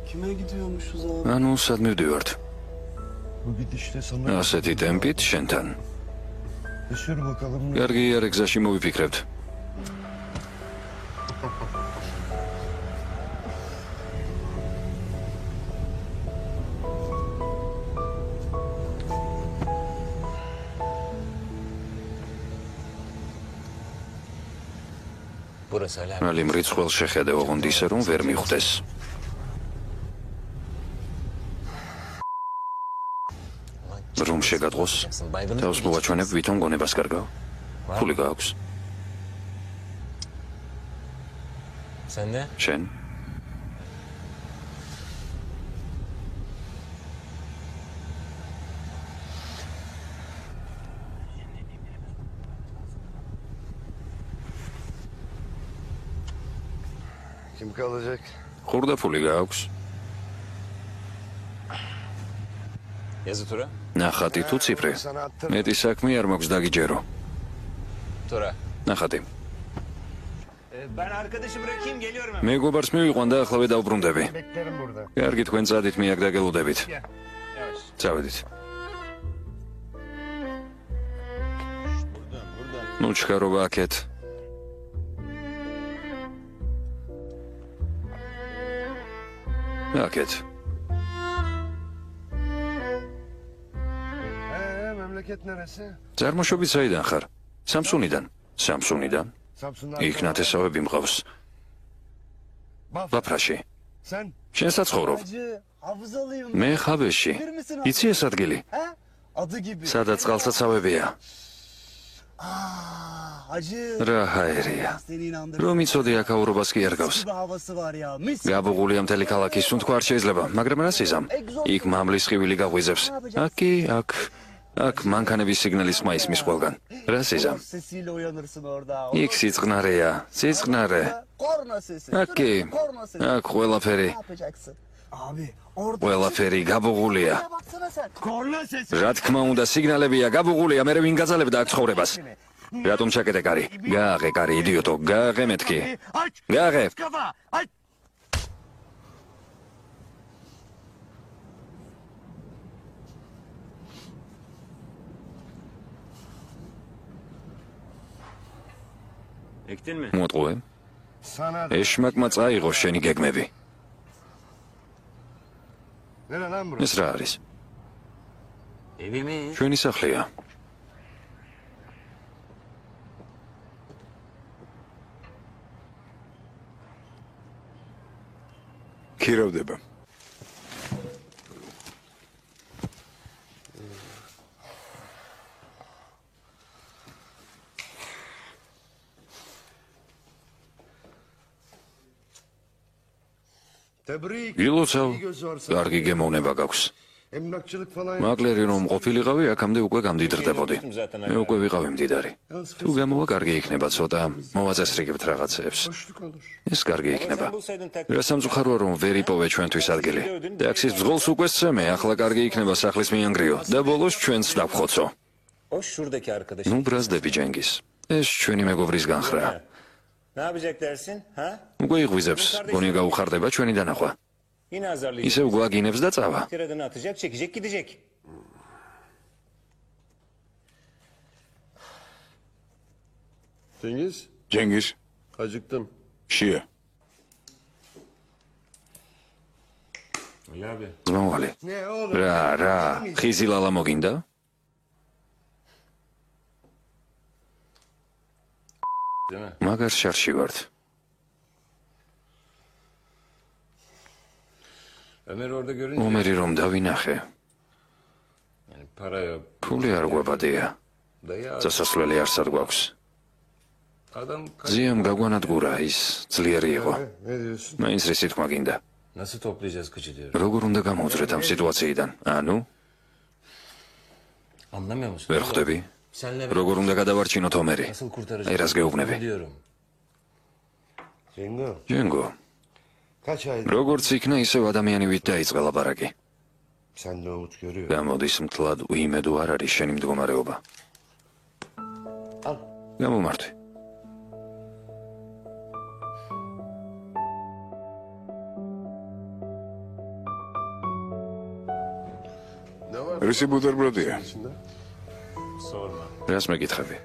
Kime gidiyormuşuz abi? ანუ სად მივდივართ? Bu gidişte sana... ასეთი ტემპით შენთან. Sür bakalım. კარგი, არა გზაში მოვიფიქრებთ. Burası hala... ალი მრიცხველ შეხედე ოღონდ ისე რომ ვერ მიხვდეს. რომ შეგატყოს, თავს მოვაჩვენებ ვითომ გონებას კარგავ. ფული გააქვს. Sen de? შენ? Kim kalacak? ხურდა ფული გააქვს. Yazı tura. ნახატი თუ ციფრი? მეტი საქმე არ მაქვს დაგიჯერო. Tura. ნახატი. Ben arkadaşı bırakayım geliyorum. მეგობარს მივიყვან და ახლა დავბრუნდები. Beklerim burada. კარგი, თქვენ წადით, მე აქ დაგელოდებით. წავედით. ნუ ჩქარობა აქეთ. აქეთ. Memleket neresi? წარმოშობით საიდან ხარ? სამსუნიდან. სამსუნიდან? Samsun'dan. იქ ნათესავები მყავს. ბაფრაში. Sen? შენ საცხოვრობ? Hafızalıyım. მე ხაბეში. იცი ეს ადგილი? Adı gibi. სადაც წყალსაცავებია. Hacı. რა ჰაერია. Seni inandırdım. რომ იცოდი აქაურობას კი არ გავს. Bir havası var ya. Mis. გაბუღულია მთელი ქალაქი, სულ თქვა არ შეიძლება, მაგრამ რა სიზამ? იქ მამლის ხივილი გაღვიძებს. აკი, აქ მანქანების სიგნალის მაისმის ყველგან. რა სიზამ? Sesiyle uyanırsın orada. იქ სიწყნარეა, სიწყნარე. Korna sesi. აკი, Korna sesi. აქ ყველაფერი, Ne yapacaksın? Abi orada. ყველაფერი გაბუღულია. Baksana sen. Korna sesi. რა თქმა უნდა, სიგნალებია, გაბუღულია, მე ვინ გაძალებდა აქ ცხოვრებას? რატომ ჩაკეტე კარი? გააღე კარი, იდიოტო, გააღე მეთქი. Aç. გააღე. Kafa. Aç. მოტყუე. Sana. ეშმაკმა წაიღო შენი გეგმები. Nere lan burası? ეს რა არის? Evimi. ჩვენი სახლია. ქირავდება. Tebrik. ილოცავ, კარგი გემოვნება გაქვს. Emlakçılık falan. მაკლერი რომ ყოფილიყავი, აქამდე უკვე გამდიდრდებოდი. მე უკვე ვიყავი მდიდარი. თუ გამოვა, კარგი იქნება, ცოტა მოვაწესრიგებთ რაღაცებს. Boşluk olur. ეს კარგი იქნება. რა სამწუხაროა რომ ვერ იპოვე ჩვენთვის ადგილი. ტაქსის ბრძოლს უკვე სცემე, ახლა კარგი იქნება სახლის მიანგრიო და ბოლოს ჩვენც დავხოცო. O şuradaki arkadaş. ნუ ბრაზდები ჯენგის. ეს ჩვენი მეგობრის განხრა. Ne yapacak dersin? Ha? უკვე იღვიზებს, გონია გაუხარდება ჩვენი დანახვა. Yine hazırlayacak. ისევ გვაგინებს და წავა. Tiradını atacak, çekecek, gidecek. რა თქმა უნდა, გონია გაუხარდება ჩვენი დანახვა. ისევ გვაგინებს და წავა. Yine hazırlayacak. Tiradını atacak, çekecek, gidecek. Cengiz, ჯენგის acıktım. შია ლაბე. ზმოვალი. Ne oğlum? რა, ხიზილალა მოგინდა? მაგარ შარში ვართ. Ömer orada görünce ომერი რომ დავინახე. yani para yok. ფული არ გვაბადია. Dayı წასასვლელი არსად გვაქვს. adam ზიამ გაგვანადგურა ის ძლიერი იყო. Ne diyorsun? მაინც რისი თქმა გინდა. nasıl toplayacağız kıçı diyor. როგორ უნდა გამოვძვრეთ ამ სიტუაციიდან? ანუ, Anlamıyor musun? ვერ ხვდები? Senle როგორ უნდა გადავარჩინოთ ომერი? nasıl kurtaracağız? აი რას გეუბნები? diyorum. Cengo, ჯენგო, kaç aydır როგორც იქნა, ისევ ადამიანივით დაიწყე ლაპარაკი. sende umut görüyor. გამოდის მთლად უიმედო არ არის შენი მდგომარეობა. Al. გამომართვი. Ne var რისი ბუტერბროდია içinde? Sorma. რას მეკითხები?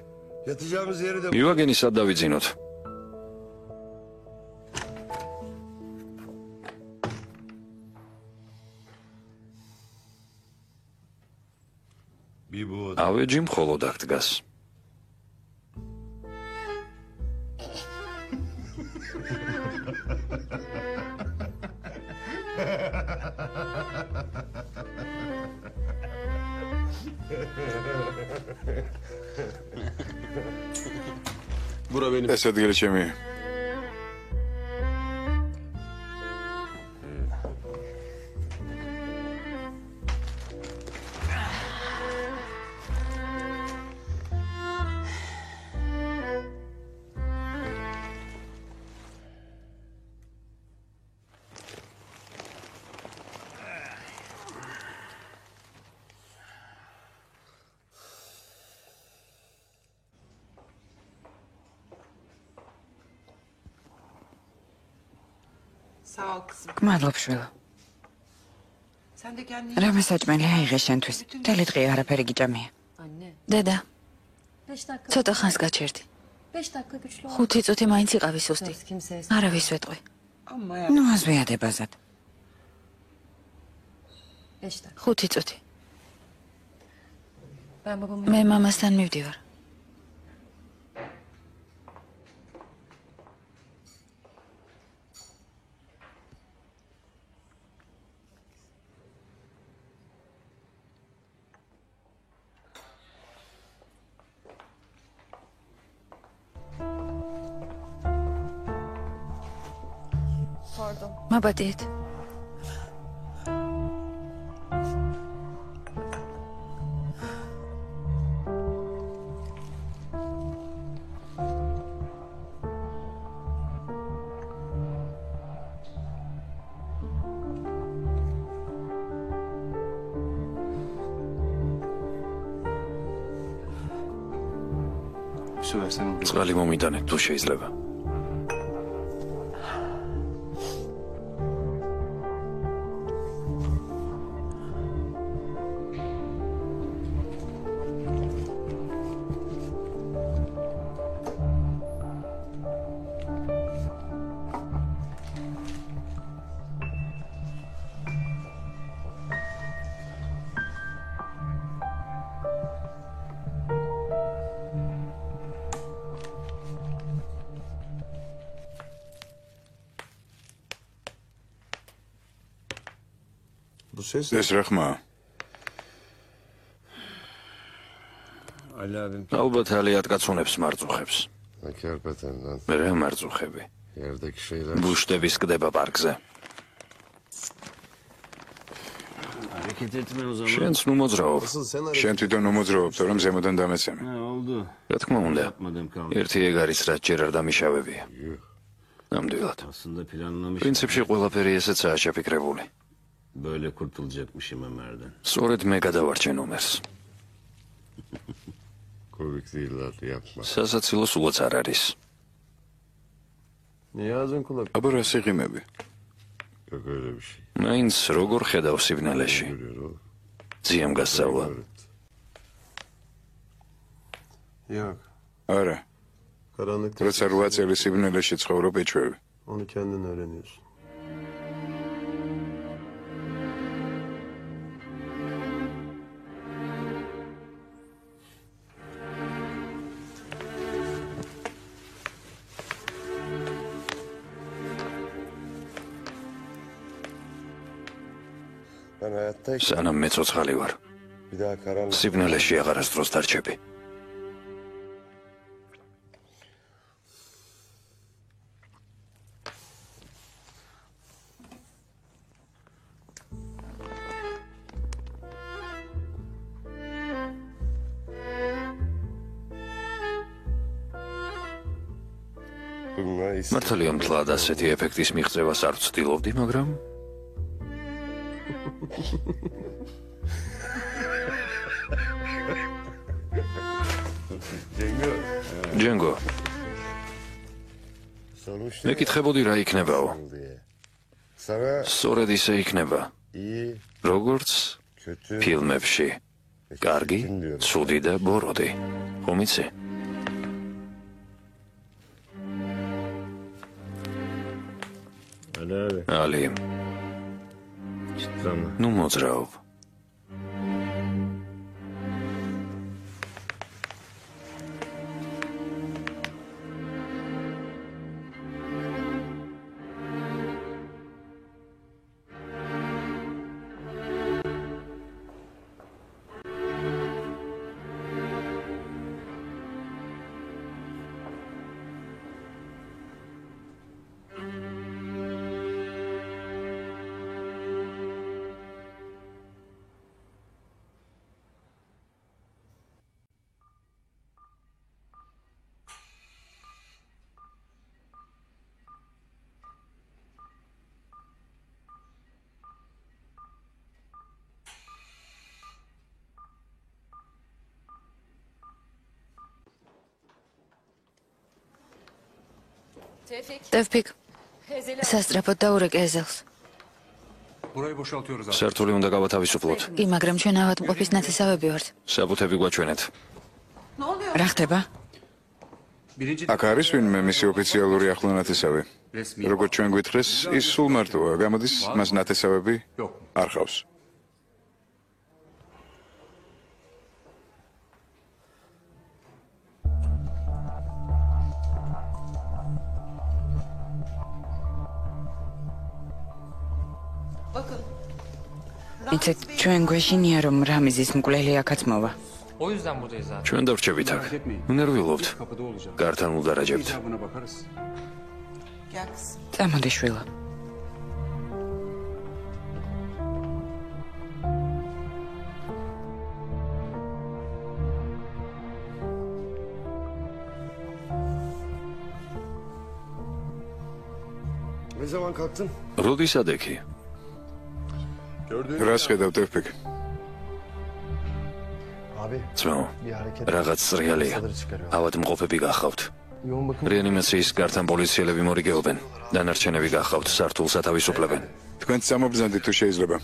Yatacağımız yeri de მივაგენი სად დავიძინოთ? bir bu oda. ავეჯი მხოლოდ აქ დგას. ეს ადგილი ჩემი Sağ ol kızım. მადლობ შვილო. Sen de kendini... რა მასაჭმელი აიღე შენთვის. მთელი დღე არაფერი გიჭამია. დედა, 5 dakika. ცოტა ხანს გაჩერდი. 5 dakika güçlü ol. 5 წუთი მაინც იყავი სუსტი. არავის ვეტყვი. Ama ya. ნუ აზვიადებაზად. 5 dakika. 5 წუთი. Ben babamı... მე მამასთან მივდივარ. მაბადეთ. წყალი მომიტანეთ თუ შეიძლება. Bu ses ეს რა ხმაა? Ali abim ალბათ ალიად კაცუნებს მარწუხებს. kerpeten'den მე მარწუხები. yerdeki şeyler. ბუშტების კდება პარკზე. hareket etme o zaman. შენც ნუ მოძრაობ. Asıl sen შენ თვითონ უმოძრაობ, თორემ ზემოდან დამეცემი. Ne oldu? რა თქმა უნდა. Yapmadım kaldı. ერთი ეგ არის რაც ჯერ არ დამიშავებია. ნამდვილად. Aslında planlamış. პრინციპში ყველაფერი ესეცაა შეფიქრებული. Böyle kurtulacakmışım Ömer'den. სწორედ მე გადავარჩენ ომერს. Komik değiller yapma. სასაცილო სულაც არ არის. Niye ağzın kulak? აბა რა სიღიმები? Yok öyle bir şey. მაინც როგორ ხედავ სიბნელეში. Görüyor oğlum. ძიემ გასწავლა. Evet. Yok. არა. როცა 8 წელი სიბნელეში ცხოვრობ ეჩვევი. Onu kendin öğreniyorsun. Ben hayattayken სანამ მე ცოცხალი ვარ, bir daha karanlık სიბნელეში აღარასდროს დარჩები. მართალია მთლად ასეთი ეფექტის მიღწევას არ ვცდილობდი, მაგრამ ჯენგო, მეკითხებოდი რა იქნებაო. სწორედ ისე იქნება, როგორც ფილმებში. კარგი, ცუდი და ბოროტი. ხომ იცი? ალი, ნუ მოძრაობ. ტევფიკ, სასწრაფოდ დაურეკე ეზელს. სართული უნდა გავათავისუფლოთ. კი, მაგრამ ჩვენ ავადმყოფის ნათესავები ვართ. საბუთები გვაჩვენეთ. რა ხდება? აქ არის ვინმე მისი ოფიციალური ახლო ნათესავი. როგორც ჩვენ გვითხრეს, ის სულ მარტოა, გამოდის მას ნათესავები არ ხავს. იცით, ჩვენ გვეშინია, რომ რამიზის მკვლელი აქაც მოვა. ჩვენ დავრჩებით აქ. ნერვიულობთ. გართან უდარაჯებთ. Gel kızım. წამოდი შვილო. Ne zaman kalktın? როდის ადექი? რას ხედავ ტევფიკ? Abi ძმაო, bir hareket. რაღაც რეალია. ავადმყოფები გახავთ. Yoğun bakım. რეანიმაციის გართან პოლიციელები მორიგეობენ. დანარჩენები გახავთ, სართულს ათავისუფლებენ. თქვენ წამობრძანდით თუ შეიძლება.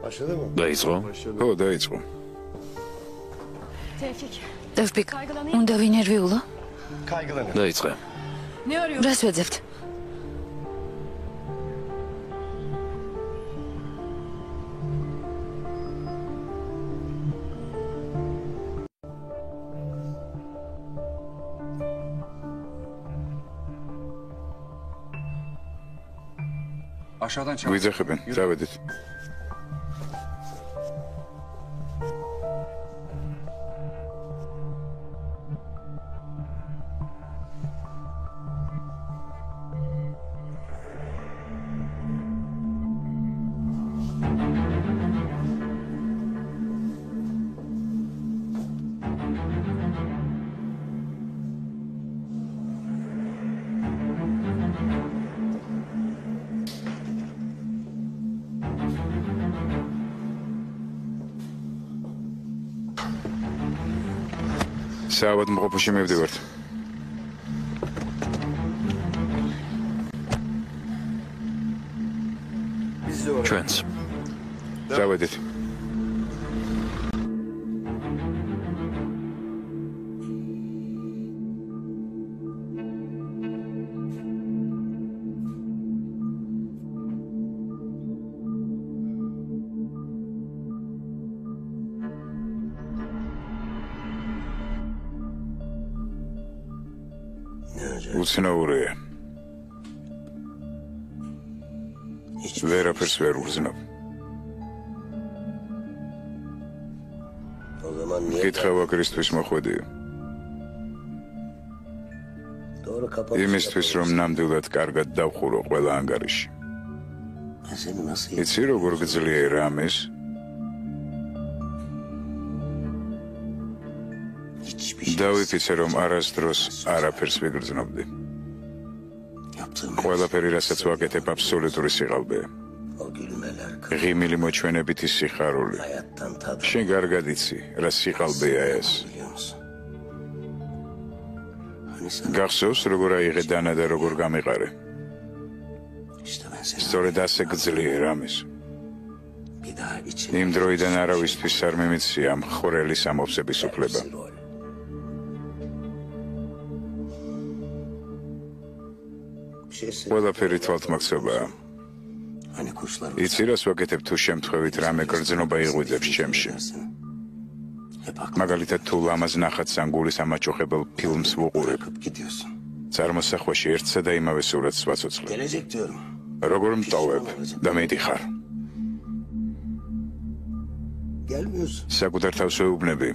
Başladı mı? დაიწყო? ხო, დაიწყო. ტევფიკ, უნდა ვინერვიულო? Kaygılanır. დაიწყე. რას ვეძებთ? გვიძახებენ, წავედით. საავადმყოფოში მივდივართ. ჩვენც. წავედით. უცნაურია. ვერაფერს ვერ უგზნობ. კითხავ ქრისტეს მოხვედია. იმისთვის რომ ნამდვილად კარგად დავხურო ყველა ანგარიში. იცი როგორ გძლია რამეს? დავიფიცე რომ არასდროს არაფერს ვიგრძნობდი. ყველაფერი რასაც ვაკეთებ აბსოლუტური სიღალბეა. ღიმილი მოჩვენებითი სიხარული. შენ კარგად იცი რა სიყალბეა ეს. გახსოვს როგორ აიღე დანა და როგორ გამიყარე? სწორედ ასე გძლია რამეს. იმ დროიდან არავისთვის არ მიმიცია მხვრელის ამოვსების უფლება. ყველაფერი თვალთმოქცევაა. იცი რას ვაკეთებ თუ შემთხვევით რამე გრძნობა იღვიძებს ჩემში? მაგალითად თუ ლამაზ ნახატს ან გულის ამაჩუხებელ ფილმს ვუყურებ. წარმოსახვაში ერთსა და იმავე სურათს ვაცოცხლებ. როგორ მტოვებ და მედიხარ? საკუთარ თავს ვეუბნები.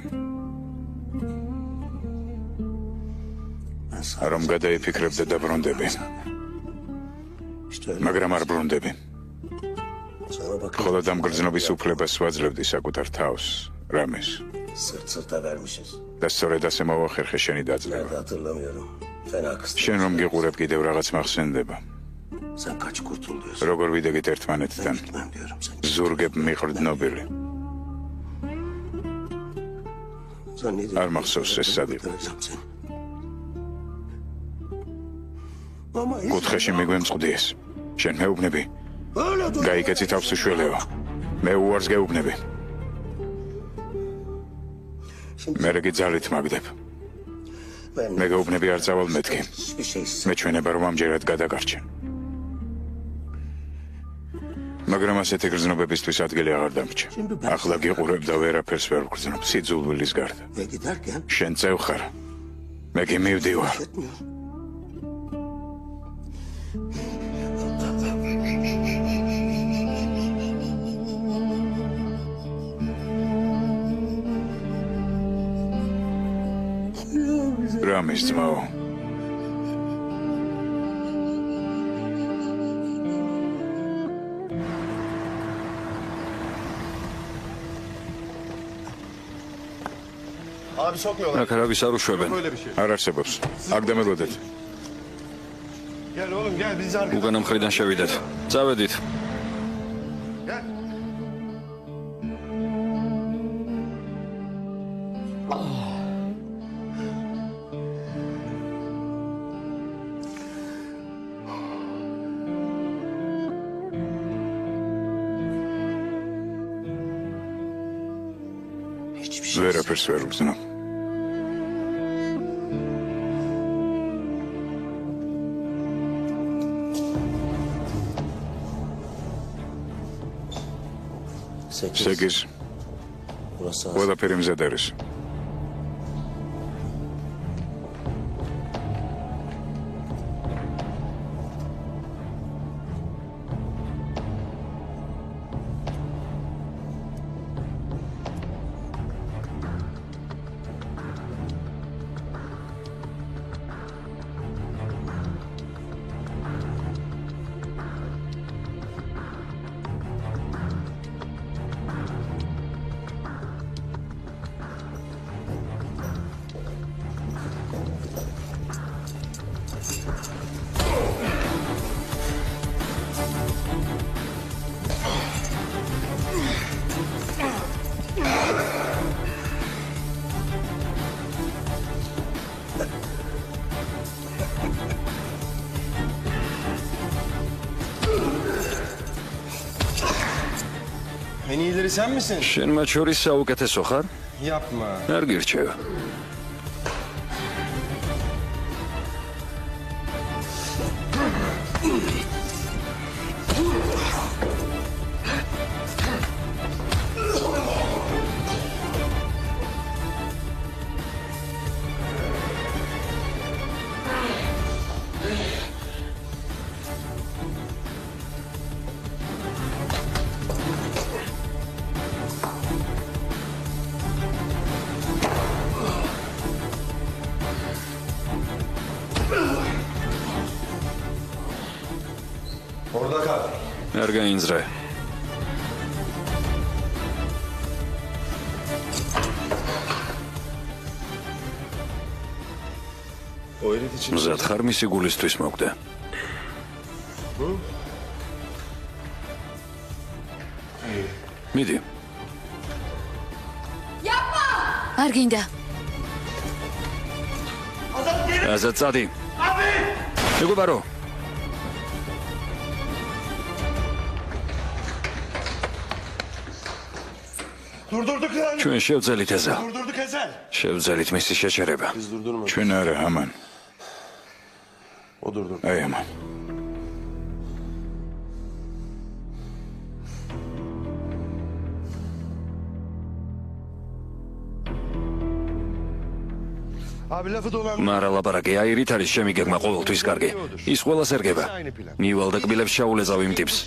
რომ გადაიფიქრებ და დაბრუნდები. მაგრამ არ ბრუნდები. ხოლო დამგრძნობის უფლებას ვაძლევდი საკუთარ თავს, რამეს. და სწორედ ასე მოვახერხე შენი დაძლევა. შენ რომ გიყურებ კიდევ რაღაც მახსენდება. როგორ ვიდეგით ერთმანეთთან. ზურგებ მიყრდნობილი. არ მახსოვს ეს სად იყო. კუთხეში მიგვემწყდი ეს. შენ მეუბნები. გაიკეცი თავს უშველეო. მე უარს გეუბნები. მე რგი ძალით მაგდებ. მე გეუბნები არ წავალ მეთქი. მეჩვენება რომ ამჯერად გადაგარჩენ. მაგრამ ასეთი გრძნობებისთვის ადგილი აღარ დამრჩა. ახლა გიყურებ და ვერაფერს ვერ ვგრძნობ სიძულვილის გარდა. შენ წევ ხარ. მე კი მივდივარ. რამის ძმაო? აქ არავის არ უშვებენ. არ არსებობს. აქ დამელოდეთ. უკანა მხრიდან შევიდეთ. წავედით. ვერაფერს ვერ ვგრძნობ. სეგის ყველაფერი მზად არის. En iyileri sen misin? შენ მათ შორის საუკეთესო ხარ? Yapma. არ გირჩევ. Orada kal. არ გაინძრე. მზად ხარ მისი გულისთვის მოკვდე. მიდი. არ გინდა. აზად წადი. მეგობარო. Durdurduk lan. ჩვენ შევძელით ეზა. Durdurduk Ezel. შევძელით მისი შეჩერება. ჩვენ არა, ამან. O durdurdu. აი ამან. Abi lafı dolan. მარა ლაპარაკი აირით არის ჩემი გეგმა ყოველთვის კარგი. ის ყველას ერგება. მივალ და კბილებს შაულეწავ იმ ტიპს.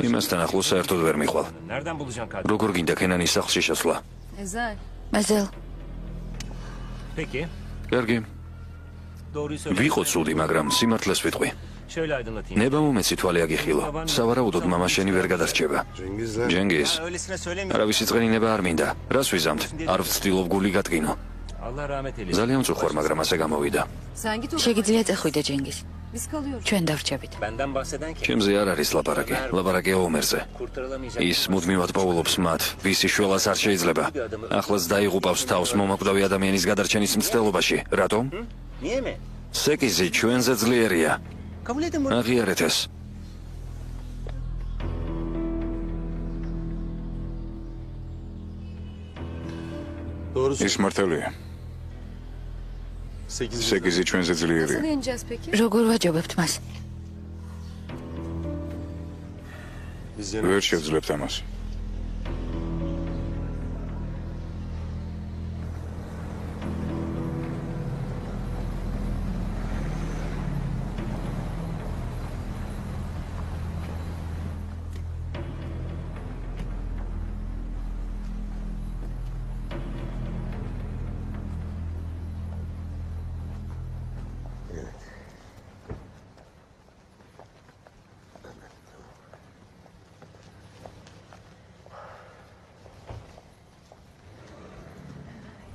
იმასთან ახლოს საერთოდ ვერ მიხვალ. როგორ გინდა ქენანის სახლში შესვლა? Ezel. მაზელ. კარგი. ვიყო ცუდი, მაგრამ სიმართლეს ვიტყვი. ნება მომეცი თვალე აგიხილო. სავარაუდოდ მამა შენი ვერ გადარჩება. ჯენგიზ. არავის იწყენინება არ მინდა. რას ვიზამთ? არ ვცდილობ გული გატკინო. ძალიან წუხوار, მაგრამ ასე გამოვიდა. Sen git o. შეგიძლია წახვიდე ჯენგის. Biz kalıyoruz. ჩვენ დავრჩებით. ჩემზე არ არის ლაპარაკი. ლაპარაკი ომერზე. ის მუდმივად პოულობს მათ, ვისი შველას არ შეიძლება. ახლაც დაიღუპავს თავს მომაკვდავი ადამიანის გადარჩენის მცდელობაში. რატომ? სეკიზი ჩვენზე ძლიერია. აღიარეთ ეს. ის მართალია. სეკიზი ჩვენზე ძლიერია. Nasıl yeneceğiz peki? როგორ ვაჯობებთ მას? ვერ შევძლებთ ამას.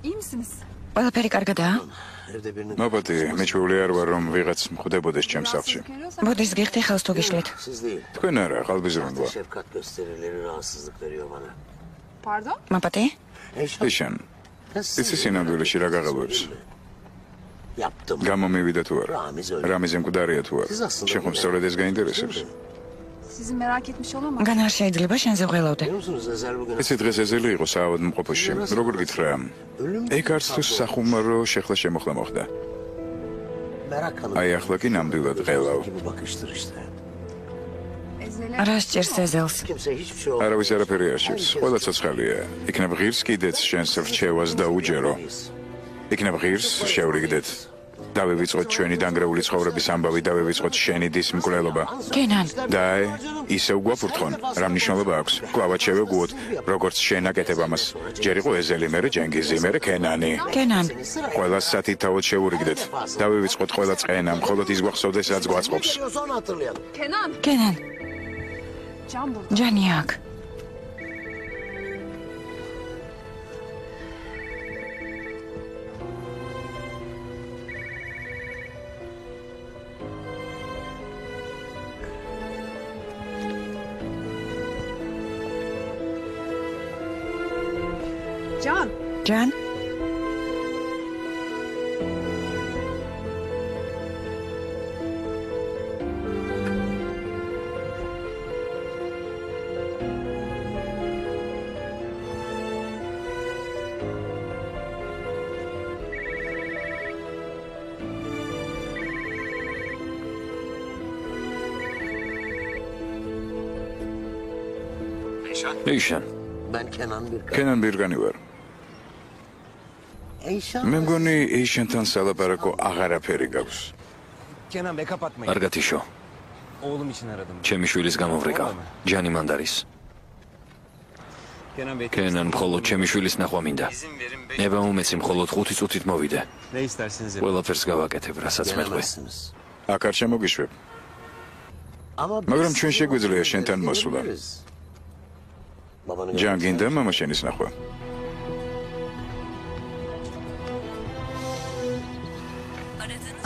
İyi misiniz? ყველაფერი კარგადაა? მოპატი, მე ჩვეული არ ვარ, რომ ვიღაც მხვდებოდეს ჩემს სახლში. ბოდის გიხდი ხელს თუ გიშლით. თქვენ არა, ყალბიზრუნვა. Pardon? მოპატი? ეშან. იცი სინამდვილეში რა გაღებებს? გამომივიდა თუ არა? რამიზე მკვდარია თუ არა? შენ ხომ სწორედ ეს გაინტერესებს? Sizi merak etmiş olamam. გან არ შეიძლება შენზე ვღელავდე. იცი დღეს ეზელი იყო საავადმყოფოში. როგორ გითხრა? ეგ არც თუ სახუმარო შეხლა შემოხლა მოხდა. აი ახლა კი ნამდვილად ღელავ. Ezel'e რა სჭირს ეზელს? არავის არაფერი არ სჭირს. ყველა ცოცხალია. იქნებ ღირს კიდეც შენს რჩევას დაუჯერო. იქნებ ღირს შევრიგდეთ. დავივიწყოთ ჩვენი დანგრეული ცხოვრების ამბავი, დავივიწყოთ შენი დის მკვლელობა. კენან, დაე, ისევ გვაფურთხონ. რა მნიშვნელობა აქვს? კლავად შევეგუოთ, როგორც შენ აკეთებ ამას. ჯერ იყო ეზელი, მერე ჯენგიზი, მერე კენანი. კენან, ყველას სათითაოდ შევურიგდეთ. დავივიწყოთ ყველა წყენა, მხოლოდ ის გვახსოვდეს, რაც გვაწყობს. Kenan. კენან, Can burada. ჯანი აქ. Can. ჯან, ეიშან. კენან ბირგანი ვარ. მე მგონი ეიშანთან სალაპარაკო აღარაფერი გაქვს. Kenan Bey kapatmayın. არ გათიშო. Oğlum için aradım. ჩემი შვილის გამოვრეკა. ჯანი მანდარის. Kenan Bey. კენან მხოლოდ ჩემი შვილის ნახვა მინდა. ნება მომეცი მხოლოდ 5 წუთით მოვიდე. Ne isterseniz yapın. ყველაფერს გავაკეთებ, რასაც მეყვე. აქ არ შემოგიშვებ. მაგრამ ჩვენ შეგვიძლია შენთან მოსვლა. ჯან გინდა მამა შენის ნახვა.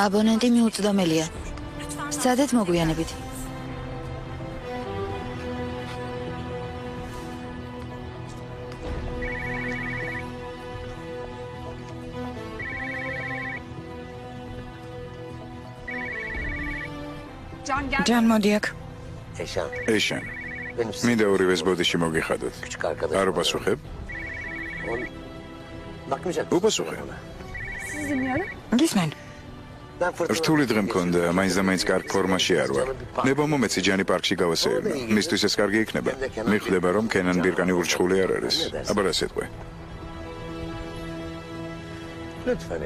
აბონენტი მიუწვდომელია. სცადეთ მოგვიანებით. ჯან მოდი აქ. ეშან. მინდა ორივეს ბოდიში მოგიხადოთ. არ უპასუხებ? უპასუხე. გისმენ. რთული დღე მქონდა, მაინც და მაინც კარგ ფორმაში არ ვარ. ნება მომეცი ჯანი პარკში გავასეირნო. მისთვის ეს კარგი იქნება. მიხვდება რომ კენან ბირკანი ურჩხული არ არის. აბა რა სიტყვე?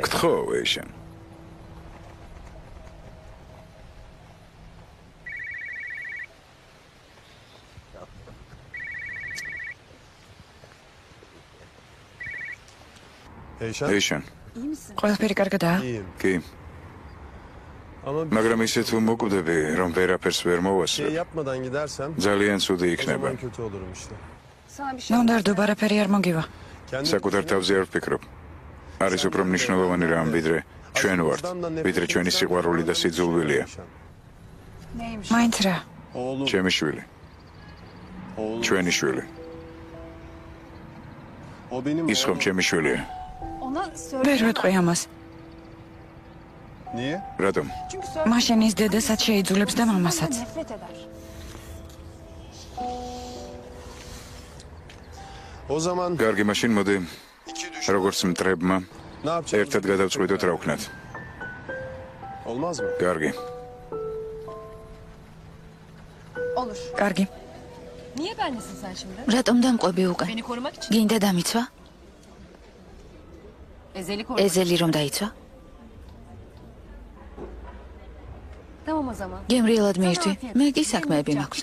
გთხოვ, ეშან. ეშან. ყველაფერი კარგადაა? კი. მაგრამ ისე თუ მოკვდები, რომ ვერაფერს ვერ მოვასწრებ, ძალიან ცუდი იქნება. ნამდვილად არაფერი არ მოგივა. საკუთარ თავზე არ ვფიქრობ. არის უფრო მნიშვნელოვანი რამ, ვიდრე ჩვენ ვართ, ვიდრე ჩვენი სიყვარული და სიძულვილია. მაინც რა? ჩემი შვილი. ჩვენი შვილი. ის ხომ ჩემი შვილია? ვერ ვეტყვი ამას. რატომ? მაშინის დედასაც შეიძულებს და მამასაც. კარგი, მაშინ მოდი. როგორც მტრებმა, ერთად გადავწყვიტოთ რა ვქნათ. კარგი. კარგი. რატომ დამყვები უკან? გინდა დამიცვა? ეზელი რომ დაიცვა? გემრიელად მიირთვი, მე კი საქმეები მაქვს.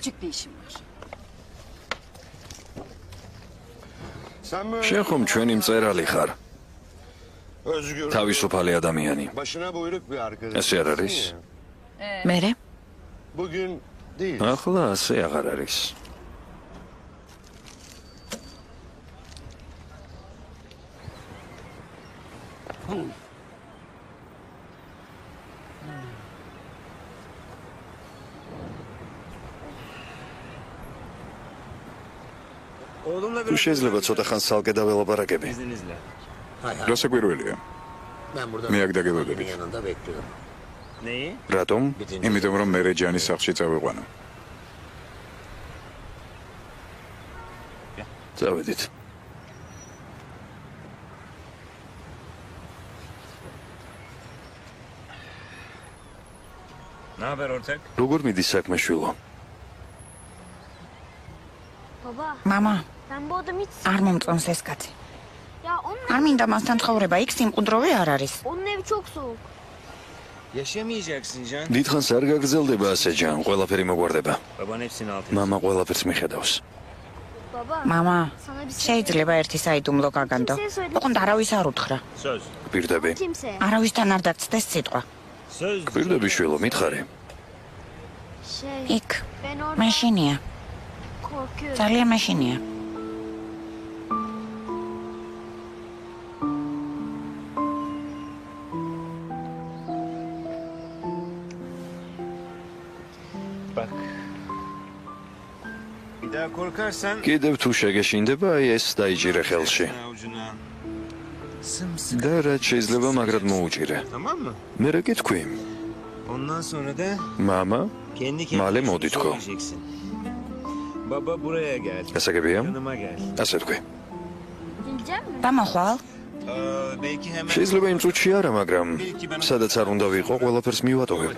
შენ ხომ ჩვენი მწერალი ხარ? თავისუფალი ადამიანი. ესე არ არის? მერე? ახლა ასე აღარ არის. თუ შეიძლება ცოტა ხანს სალკე დაველაპარაკები. რასაკვირველია? მე აქ დაგელოდებით. რატომ? იმიტომ რომ მე ჯანის სახლში წავიყვანო. წავედით. როგორ მიდის საქმე შვილო? მამა, არ მომწონს ეს კაცი. არ მინდა მასთან ცხოვრება, იქ სიმყუდროვე არ არის. დიდხანს არ გაგრძელდება ასე ჯან, ყველაფერი მოგვარდება. მამა ყველაფერს მიხედავს. მამა, შეიძლება ერთი საიდუმლო გაგანდო. ოღონდ არავის არ უთხრა. გვირდები. არავისთან არ დაგწდეს სიტყვა. გვირდები შვილო, მითხარი. იქ, მაშინია. ძალიან მაშინია. კიდევ თუ შეგეშინდება, აი ეს დაიჭირე ხელში. და რაც შეიძლება მაგრად მოუჭირე. მე რა გითქვი? მამა, მალე მოდი თქო. გასაგებია? ასე თქვი. დამახვალ? შეიძლება იმ წუთში არა, მაგრამ სადაც არ უნდა ვიყო, ყველაფერს მივატოვებ.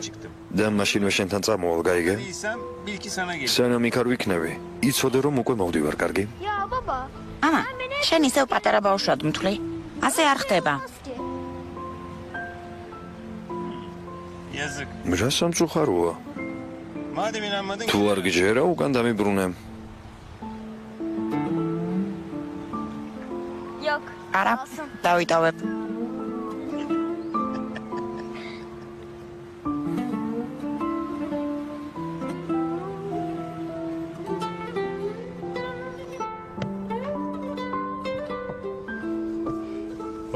და მაშინვე შენთან წამოვალ, გაიგე? სანამ იქ არ ვიქნები, იცოდე რომ უკვე მოვდივარ, კარგი? მამა, შენ ისევ პატარა ბავშვად მთვლი. ასე არ ხდება. რა სამწუხაროა? თუ არ გიჯერა, უკან დამიბრუნე. არა, დავიტოვებ.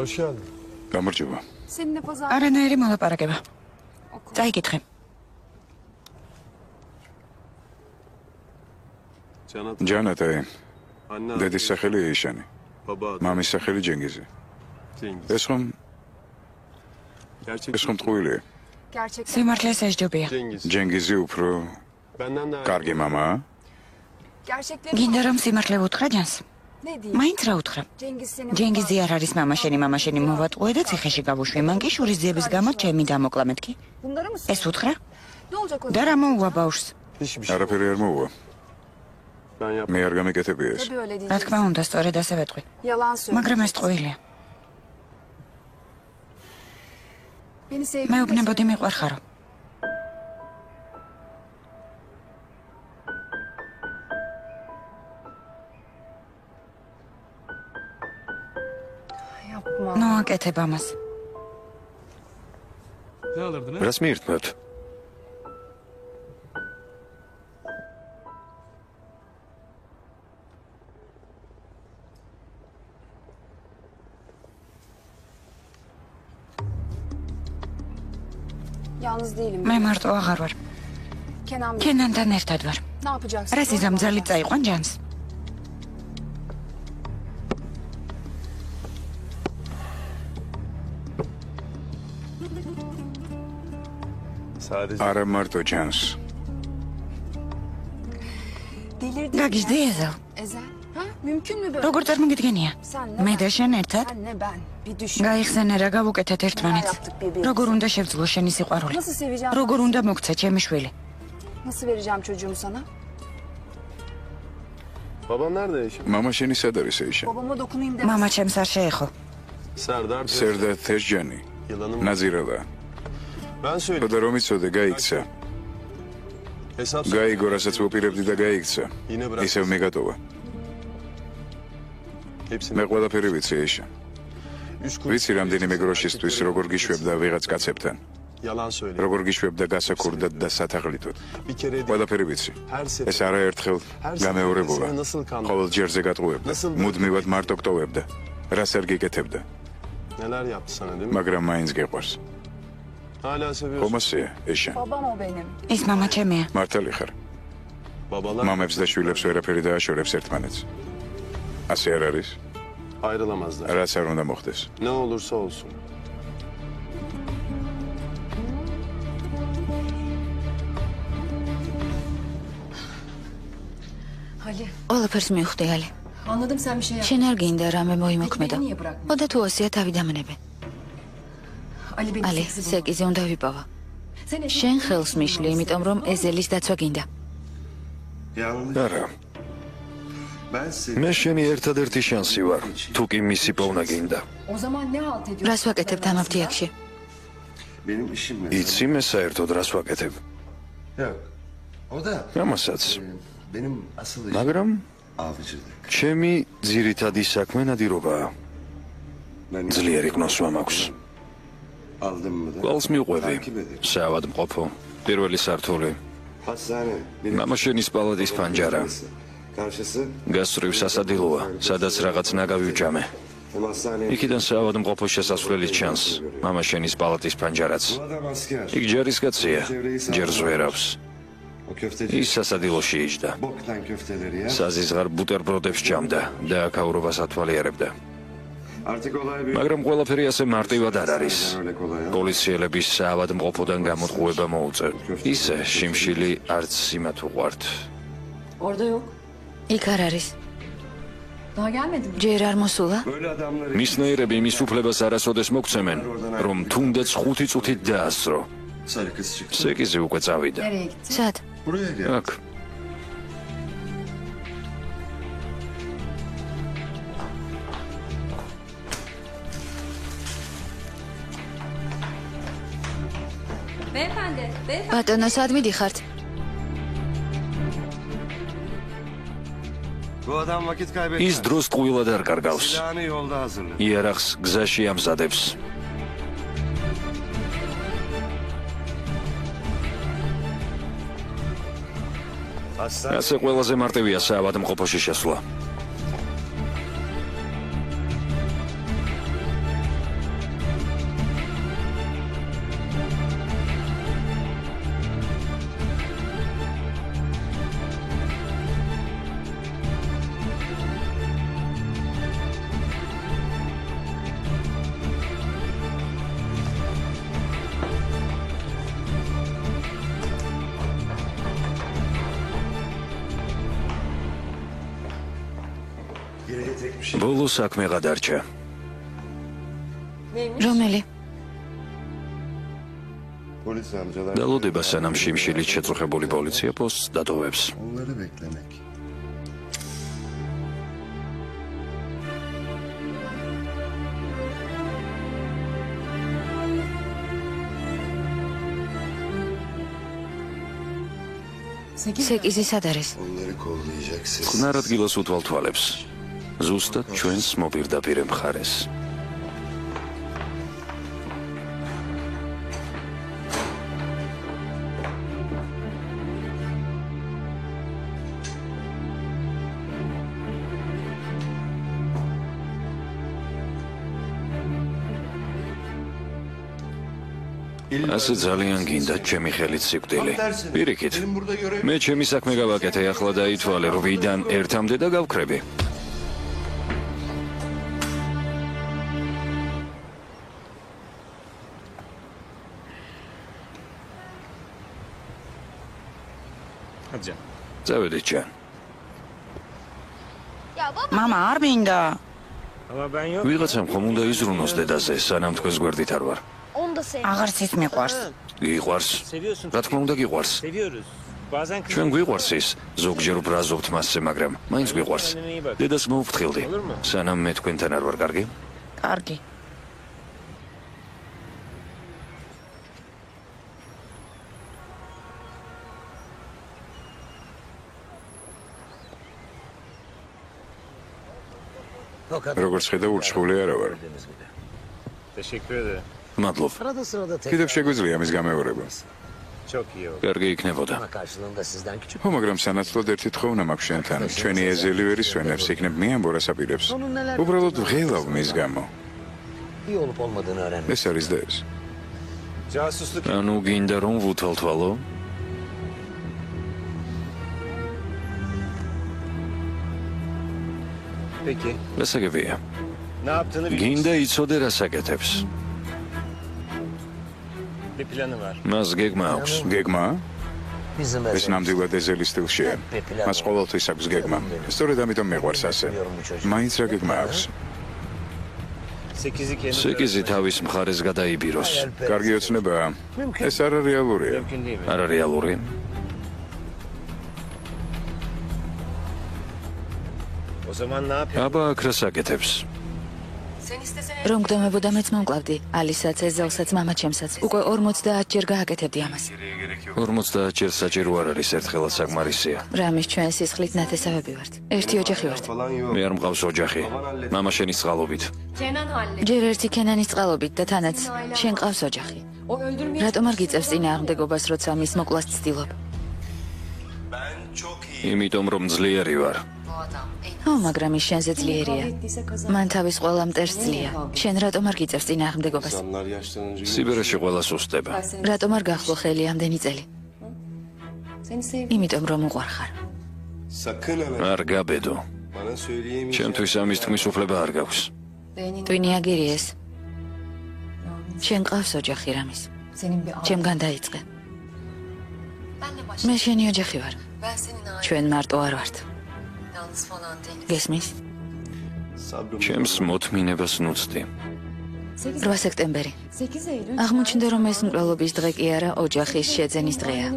Hoş geldin. გამარჯობა. Seninle pazar... არანაირი მოლაპარაკება. წაიკითხე. ჯანატა, დედის სახელი ეიშანი. მამის სახელი ჯენგიზი. ეს ხომ ტყუილია. სიმართლეს ესჯობია. ჯენგიზი უფრო კარგი მამაა? გინდა რომ სიმართლე უთხრა ჯანს? მაინც რა უთხრა? ჯენგიზი არ არის მამა შენი მოვატყუე და ციხეში გავუშვი. მან კი შურის ძიების გამო ჩემი დამოკლა მეთქი. ეს უთხრა? და რა მოუვა ბავშვს? არაფერი არ მოუვა. მე არ გამიკეთებია ეს. რა თქმა უნდა, სწორედ ასე ვეთქვი. მაგრამ ეს ტყუილია. მე უბნებოდი მიყვარხარო. ნუ აკეთებ ამას. რას მიირთმევთ? მე მარტო აღარ ვარ. კენანთან ერთად ვარ. რა სიზამძალი წაიყვან ჯანს? არა მარტო ჯანს. გაგიჟდი ეზელ? როგორ წარმოგიდგენია? მე და შენ ერთად? გაიხსენე რა გავუკეთეთ ერთმანეთს. როგორ უნდა შევძლო შენი სიყვარული? როგორ უნდა მოგცე ჩემი შვილი? მამა შენი სად არის ეიშანი? მამა ჩემს არ შეეხო. სერდა თეჟჯანი. ნაზირალა. და რომ იცოდე გაიქცა. გაიგო რასაც უპირებდი და გაიქცა. ისევ მეგატოვა. მე ყველაფერი ვიცი ეიშა. ვიცი რამდენიმე გროშისთვის როგორ გიშვებდა ვიღაც კაცებთან. როგორ გიშვებდა გასაკურდად და სათაღლითოდ. ყველაფერი ვიცი. ეს არაერთხელ გამეორებულა. ყოველ ჯერზე გატყუებდა. მუდმივად მარტო გტოვებდა. რას არ გიკეთებდა. მაგრამ მაინც გეყვარს. ხომასია, ეიშა. ის მამა ჩემია. მართალი ხარ. მამებს და შვილებს ვერაფერი დააშორებს ერთმანეთს. ასე არ არის? რაც არ უნდა მოხდეს. ყველაფერს მივხვდი, ალი. შენ არ გინდა რამე მოიმოქმედა. ოდა თუ ასია თავი დამნებე. ალი, სეკიზე უნდა ვიპავა. შენ ხელს მიშლი, იმიტომ რომ ეზელის დაცვა გინდა. არა. მე შენი ერთადერთი შანსი ვარ. თუ კი მისი პოვნა გინდა. რას ვაკეთებ ამ აფთიაქში? იცი მე საერთოდ რას ვაკეთებ? ამასაც. მაგრამ ჩემი ძირითადი საქმე ნადირობაა. ძლიერი ყნოსვა მაქვს. ყოლს მივყვები. საავადმყოფო, პირველი სართული. მამაშენის პალატის ფანჯარა. გასწრივ სასადილოა, სადაც რაღაც ნაგავი ვჭამე. იქიდან საავადმყოფო შესასვლელი ჩანს, მამაშენის პალატის ფანჯარაც. იქ ჯარისკაცია, ჯერ ზვერავს. ის სასადილოში იჯდა. საზიზღარ ბუტერბროდებს ჭამდა და აქაურობას ათვალიერებდა. მაგრამ ყველაფერი ასე მარტივად არ არის. პოლიციელების საავადმყოფოდან გამოტყუება მოუწევ. ისე შიმშილი არც იმათ უყვართ. იქ არ არის. ჯერ არ მოსულა? მისნაირები იმის უფლებას არასოდეს მოგცემენ, რომ თუნდაც 5 წუთით დაასწრო. სეკიზე უკვე წავიდა. სად? აქ. ბატონო, სად მიდიხართ? ის დროს ტყუილად არ კარგავს. იარაღს გზაში ამზადებს. ასე ყველაზე მარტივია საავადმყოფოში შესვლა. ბოლო საქმე გადარჩა. რომელი? დალოდება სანამ შიმშილით შეწუხებული პოლიცია პოსტს დატოვებს. სეკიზი სად არის? წყნარ ადგილას უთვალ თვალებს. ზუსტად ჩვენს მოპირდაპირე მხარეს. ასე ძალიან გინდა ჩემი ხელით სიკვდილი. პირიქით. მე ჩემი საქმე გავაკეთე, ახლა დაითვალე, რომ ვიდან ერთამდე და გავქრები. წავედით ჯან. მამა არ მინდა. ვიღაცამ ხომ უნდა იზრუნოს დედაზე, სანამ თქვენს გვერდით არ ვარ. აღარც ის მიყვარს. გიყვარს? რა თქმა უნდა გიყვარს. ჩვენ გვიყვარს ის, ზოგჯერ ვბრაზობთ მასზე, მაგრამ მაინც გვიყვარს. დედას მოვფრთხილდი, სანამ მე თქვენთან არ ვარ, კარგი? კარგი. როგორც ხედავ, ურჩხული არა ვარ. მადლობ. კიდევ შეგვიძლია მის გამეორება. კარგი იქნებოდა. ხო, მაგრამ სანაცვლოდ ერთი თხოვნა მაქვს შენთან. ჩვენი ეზელი ვერ ისვენებს, იქნებ მიამბო რას აპირებს. უბრალოდ ვღელავ მის გამო. ეს არის და ეს. ანუ გინდა რომ ვუთვალთვალო? გასაგებია. გინდა იცოდე რას აკეთებს. მას გეგმა აქვს. გეგმა? ეს ნამდვილად ეზელი სტილშია. მას ყოველთვის აქვს გეგმა. სწორედ ამიტომ მეყვარს ასე. მაინც რა გეგმა აქვს? სეკიზი თავის მხარეს გადაიბიროს. კარგი ოცნებაა. ეს არარეალურია. არარეალური? აბა აქ რას აკეთებს? რომ გდომებოდა მეც მომკლავდი, ალისაც, ეზელსაც, მამაჩემსაც. უკვე 50 ჯერ გააკეთებდი ამას. 50 ჯერ საჭირო არ არის, ერთხელაც საკმარისია. რამის ჩვენ სისხლით ნათესავები ვართ. ერთი ოჯახი ვართ. მე არ მყავს ოჯახი. მამა შენის წყალობით. ჯერ ერთი ქენანის წყალობით და თანაც შენ ყავს ოჯახი. რატომ არ გიწევს წინააღმდეგობას, როცა მის მოკლას ცდილობ? იმიტომ რომ ძლიერი ვარ. ო, მაგრამ ის შენზე ძლიერია. მან თავის ყველა მტერს ძლია. შენ რატომ არ გიწევს წინააღმდეგობას? სიბერეში ყველა სუსტება. რატომ არ გახვლო ხელი ამდენი წელი? იმიტომ რომ უყვარ ხარ. არ გაბედო. ჩემთვის ამის თქმის უფლება არ გაქვს. ტვინი აგირიეს. შენ ყავს ოჯახი რამის. ჩემგან დაიწყე. მე შენი ოჯახი ვარ. ჩვენ მარტო არ ვართ. გესმის? ჩემს მოთმინებას ნუცდი. 8 სექტემბერი. აღმოჩნდა რომ ეს მკვლელობის დღე კი არა, ოჯახის შეძენის დღეა.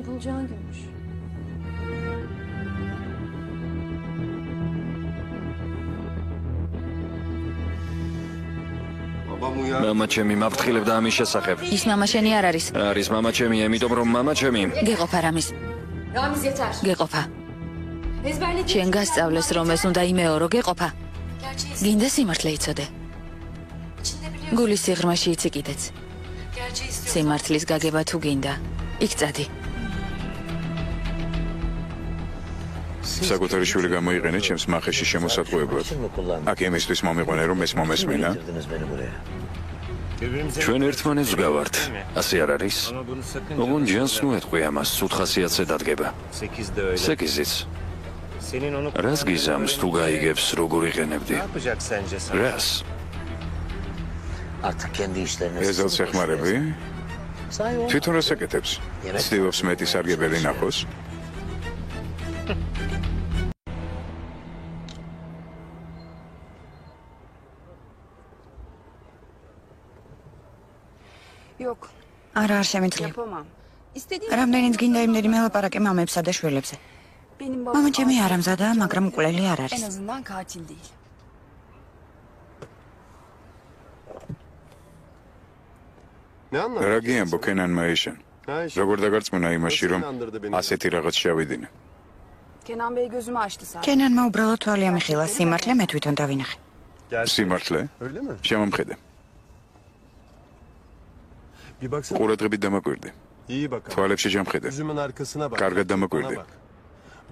მამა ჩემი მაფრთხილებდა ამის შესახებ. ის მამა შენი არ არის. არის მამა ჩემი, იმიტომ რომ მამა ჩემი. გეყოფა რამის. გეყოფა. შენ გასწავლეს რომ ეს უნდა იმეორო, გეყოფა. გინდა სიმართლე იცოდე. გულის სიღრმეში იცი კიდეც. სიმართლის გაგება თუ გინდა, იქ წადი. საკუთარი შვილი გამოიყენე ჩემს მახეში შემოსატყუებლად. აქ იმისთვის მომიყვანე რომ ეს მომესმინა. ჩვენ ერთმანეთს გავართ. ასე არ არის? ოღონ ჯანს ნუ ეთყვი ამას, სულ ხასიათზე დადგება. სეკიზიც. რას გიზამს თუ გაიგებს როგორ იყენებდი? რას? ეზელს ეხმარები? თვითონ რას აკეთებს? ცდილობს მეტი სარგებელი ნახოს? Yok. არა, არ შემიძლია. Yapamam. İstediğim რამდენიც გინდა იმდენი მელაპარაკე მამებსა და შვილებზე. benim babam. მამა ჩემი არ ამზადაა, მაგრამ მკვლელი არ En არის. azından katil değil. Ne anladın? რა გიამბო კენანმა ეშენ? როგორ დაგარწმუნა იმაში, რომ ასეთი რაღაც შევიდინე? Kenan Bey gözümü açtı sadece. კენანმა უბრალოდ თვალი ამიხილა, სიმართლე მე თვითონ დავინახე. სიმართლე? Öyle mi? შემომხედე. Bir baksana. ყურადღებით დამაკვირდი. İyi bak. თვალებში ჯამხედე. Yüzümün arkasına bak. კარგად დამაკვირდი. Bana bak.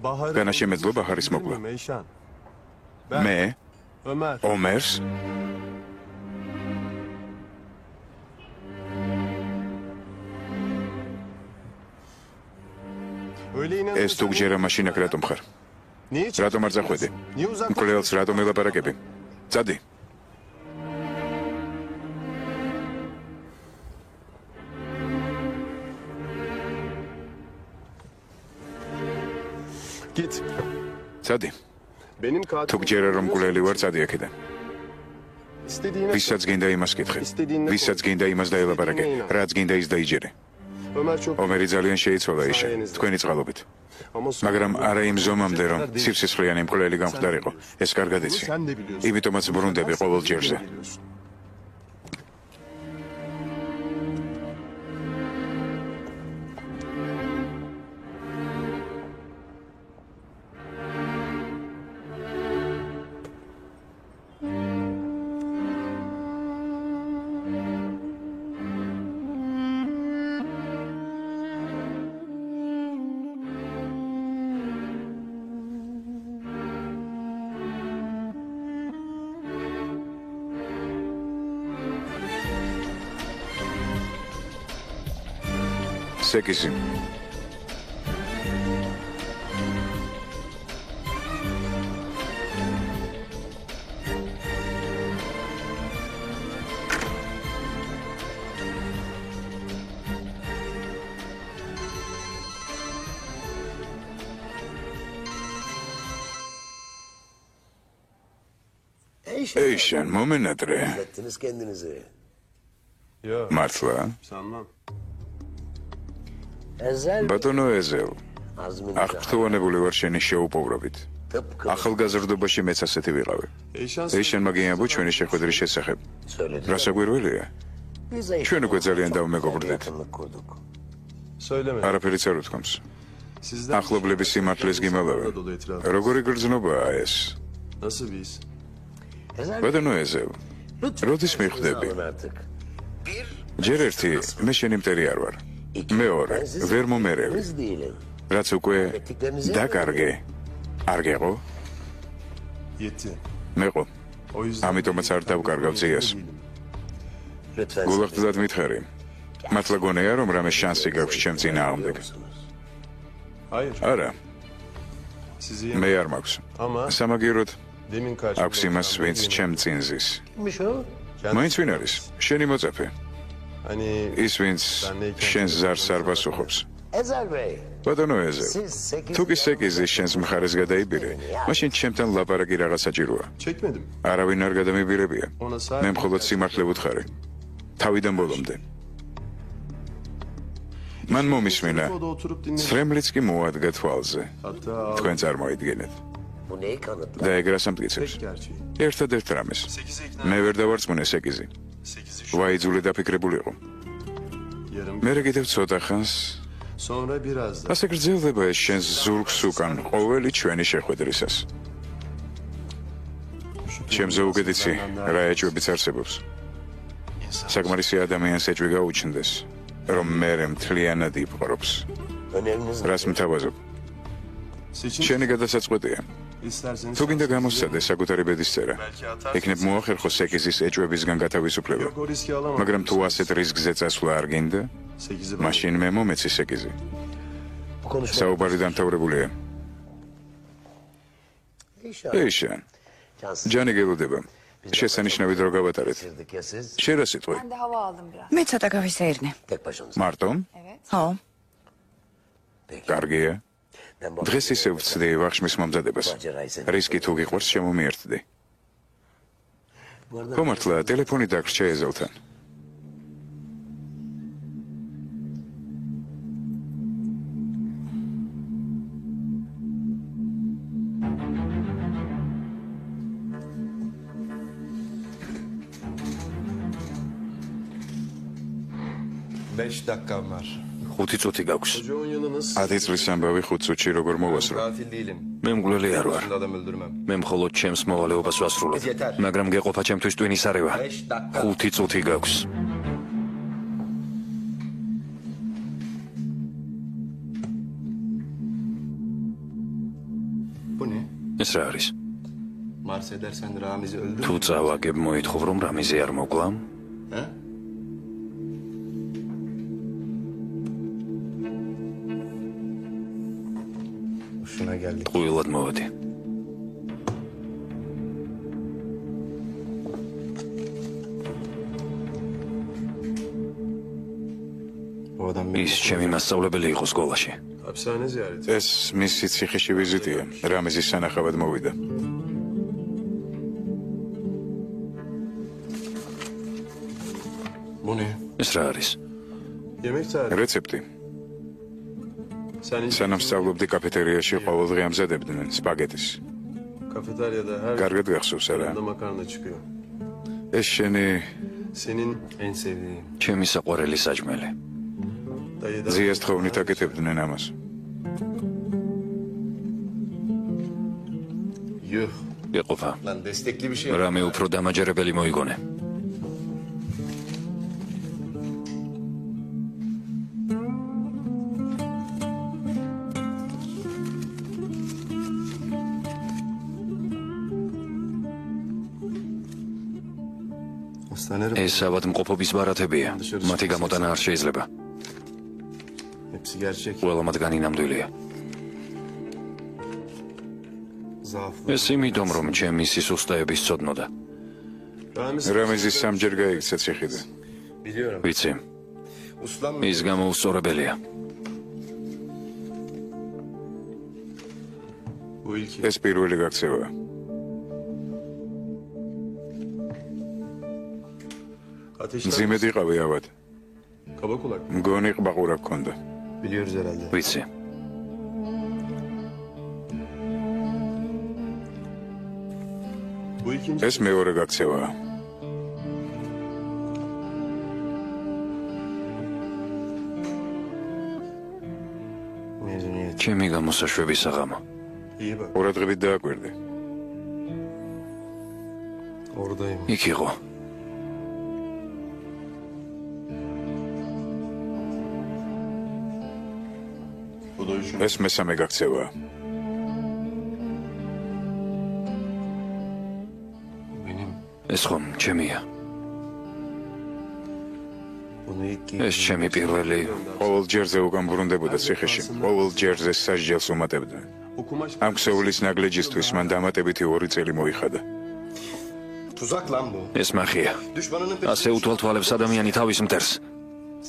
Bahar'ı განა შემეძლო ბაჰარის მოკლა. Meyşan. მე Ömer. ომერს Öyle ეს inanıyorsan. თუ გჯერა მაშინ აქ რატომ ხარ? Niye რატომ არ წახვედი? Niye uzak? მკვლელს რატომ ელაპარაკები? წადი. Git. წადი. Benim თუ katilim. გჯერა რომ მკვლელი ვარ, წადი აქედან. İstediğine ვისაც გინდა იმას კითხე. İstediğine ვისაც გინდა იმას დაელაპარაკე. რაც გინდა ის დაიჯერე. Ömer çok. ომერი ძალიან შეიცვალა ისე. თქვენი წყალობით. Ama მაგრამ არა იმ ზომამდე, რომ სიფსისხლიანი მკვლელი გამხდარიყო. ეს კარგად იცი. Sen de biliyorsun. იმიტომაც ბრუნდები ყოველ ჯერზე. Biliyorsun. სეკისი. ეიშან, მომენატრე. Yok. მართლა? Sanmam. ბატონო ეზელ. აღფრთოვანებული ვარ შენი შეუპოვრობით. ახალგაზრდობაში მეც ასეთი ვიყავი. ეიშან მაგიამბო ჩვენი შეხვედრის შესახებ. რა საგვირველია? ჩვენ უკვე ძალიან დავმეგობრდით. Söyleme. არაფერიც არ უთქვამს. Sizden ახლობლების სიმართლეს გიმალავენ. dolu etraf. როგორი გრძნობაა ეს? Nasıl bir his? ბატონო ეზელ. როდის მიხვდები? ჯერ ერთი მე შენი მტერი არ ვარ. მეორე ვერ მომერევი. რაც უკვე დაკარგე. არ გეყო? Yetti. მეყო. O yüzden ამიტომაც არ დავკარგავ ძიას. გულახდად მითხარი. მართლა გონია რომ რამე შანსი გაქვს ჩემ წინააღმდეგ? Hayır. არა, Sizi მე არ მაქვს. Ama სამაგიეროდ demin karşımda. აქვს იმას, ვინც ჩემ წინ ზის. მაინც ვინ არის? შენი მოწაფე. Hani ის ვინც შენს ზარს არ პასუხობს. ბატონო ეზელ, თუ კი სეკიზი შენს მხარეს გადაიბირე, მაშინ ჩემთან ლაპარაკი რაღაც საჭიროა. çekmedim. არავინ არ გადამიბირებია. Ona sahip. მე მხოლოდ სიმართლე ვუთხარი. თავიდან ბოლომდე. მან მომისმინა, O da oturup dinledi. სრემლიც კი მოადგა თვალზე. Hatta თქვენ წარმოიდგინეთ. და ეგ რას ამტკიცებს? tek gerçeği. ერთადერთ რამეს. 8'e ikna. მე ვერ დავარწმუნე სეკიზი. 8'i şu. ვაიძულე დაფიქრებულიყო. Yarım. მე კიდევ ცოტა ხანს Sonra biraz da. ასე გრძელდება ეს შენს ზურგს უკან ყოველი ჩვენი შეხვედრისას. ჩემზე უკეთესი რა ეჭვებიც არსებობს. საკმარისი ადამიანს ეჭვი გაუჩნდეს, რომ მე მთლიანად იპყრობს. რას მთავაზობ? Seçim. შენი გადასაწყვეტია. İsterseniz. თუ გინდა გამოსცადე საკუთარი ბედის წერა, Belki atar. იქნებ მოახერხო სეკიზის ეჭვებისგან გათავისუფლება. Yok o riski alamam. მაგრამ თუ ასეთ რისკზე წასვლა არ გინდა, 8'i ben. მაშინ მე მომეცი სეკიზი. საუბარი დამთავრებულია. ეიშან, ჯანი გელოდება. შესანიშნავი დრო გავატარეთ. შენ რა სიტყვი? Ben de hava aldım biraz. მე ცოტა გავისეირნე. მარტო? ხო, კარგია. დღეს ისევ ვცდი ვახშმის მომზადებას. რისკი თუ გიყვარს შემომიერთდი. ხომ მართლა ტელეფონი დაგრჩა ეზელთან. 5 dakikam var. 5 წუთი გაქვს. Çocuğun yılınız. 10 წლის ამბავი 5 წუთში როგორ მოვასრულო? Katil değilim. მე მგვლელი არ ვარ. Adam öldürmem. მე მხოლოდ ჩემს მოვალეობას ვასრულებ. მაგრამ გეყოფა ჩემთვის ტვინის არევა. 5 წუთი გაქვს. Bu ne? ეს რა არის? Mars edersen Ramiz'i öldür. თუ წავაგებ მოითხოვ რომ რამიზე არ მოკლამ? He? Hoşuna geldik. ყვილად მოვედი. O adam benim ის ჩემი მასწავლებელი იყო სკოლაში. hapishane ziyareti. ეს მისი ციხეში ვიზიტია. რამიზის სანახავად მოვიდა. Bu ne? ეს რა არის? Yemek tarifi. რეცეპტი. Sen hiç სანამ სწავლობდი კაფეთერიაში ყოველდღე ამზადებდნენ სპაგეტის. kafeteryada her კარგად გახსოვს არა? gün makarna çıkıyor. ეს შენი Senin en sevdiğin. ჩემი საყვარელი საჭმელი. Dayıdan ზიას თხოვნით აკეთებდნენ ამას. yuh. გეყოფა. Lan destekli bir şey. რამე უფრო დამაჯერებელი მოიგონე. Hastanelerim. ეს ავადმყოფობის ბარათებია. მათი გამოტანა არ შეიძლება. Hepsi gerçek. ყველა მათგანი ნამდვილია. Zaaflı. ეს იმიტომ რომ ჩემი სისუსტეების ცოდნოდა. Ramiz. რამიზის სამჯერ გაიქცა ციხიდან. Biliyorum. ვიცი, Uslanma. ის გამოუსწორებელია. Bu ilki. ეს პირველი გაქცევაა. Ateşten. მძიმედ იყავი ავად. Kaba kulak. მგონი ყბაყურა გქონდა. Biliyoruz herhalde. ვიცი, Bu ikinci. ეს მეორე გაქცევაა. Mezuniyet. ჩემი გამოსაშვების საღამო. İyi bak. ყურადღებით დააკვირდი. Oradayım. იქ იყო. Bu da üçün. ეს მესამე გაქცევაა. Benim. ეს ხომ ჩემია. Bunu ilk ეს ჩემი პირველი. ყოველ ჯერზე უკან ბრუნდებოდა ციხეში. ყოველ ჯერზე სასჯელს უმატებდა. Bu kumaş. ამ ქსოვლის ნაგლეჯისთვის მან დამატებითი 2 წელი მოიხადა. Tuzak lan bu. ეს მახია. Düşmanının ასე უთვალთვალებს ადამიანი თავის მტერს.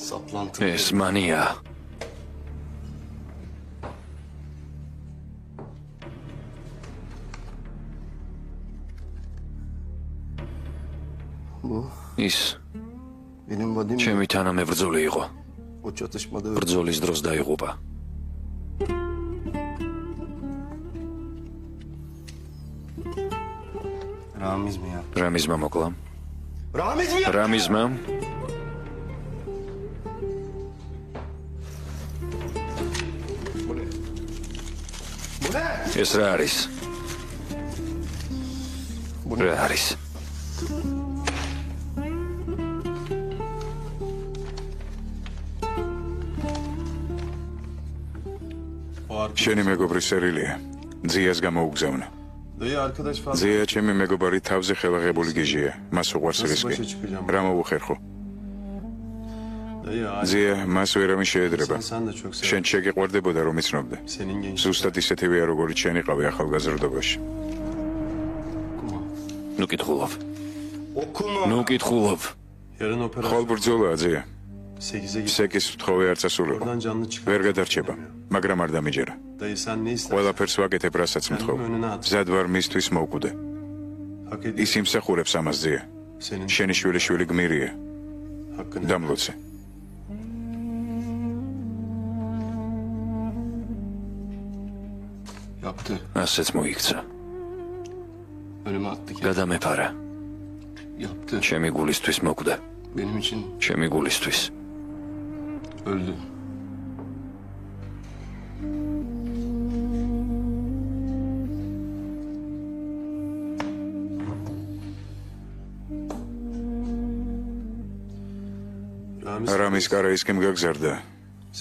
saplantı. ეს მანია. Bu ის benim vadim. ჩემი თანამებრძოლი იყო. O çatışmada ბრძოლის დროს დაიღუპა. Ramiz mi ya? რამიზმა მოკლა. Ramiz mi ya? რამიზმა Bu ne? Bu ne? ეს რა არის? რა არის? შენი მეგობრის სერილია. ძიას გამოუგზავნა. Dayı arkadaş fazla. ძია ჩემი მეგობარი თავზე ხელაღებული გიჟია. მას უყვარს რისკი. რა მოუხერხო? Dayı aile. ძია მას ვერავინ შეედრება. Sen de çok sev. შენ შეგიყვარდებოდა რომ იცნობდე. Senin genç. ზუსტად ისეთივეა როგორც შენ იყავი ახალგაზრდობაში. ნუ კითხულობ. Okuma. ნუ კითხულობ. Yarın operasyon. ხოლ ბრძოლაა ძია. 8'e git. სეკის თხოვე არ წასულიყო. Oradan canlı çıkar. ვერ გადარჩება, მაგრამ არ დამიჯერა. Dayı sen ne istersen. ყველაფერს ვაკეთებ, რასაც მთხოვ. მზად ვარ მისთვის მოვკვდე. Hak ediyor. ის იმსახურებს ამას ძია. Senin შენი შვილიშვილი გმირია. hakkını. დამლოცე. Yaptı. ასეც მოიქცა. Önüme attı ki. Öldü. რამის კარაისკემ გაგზარდა.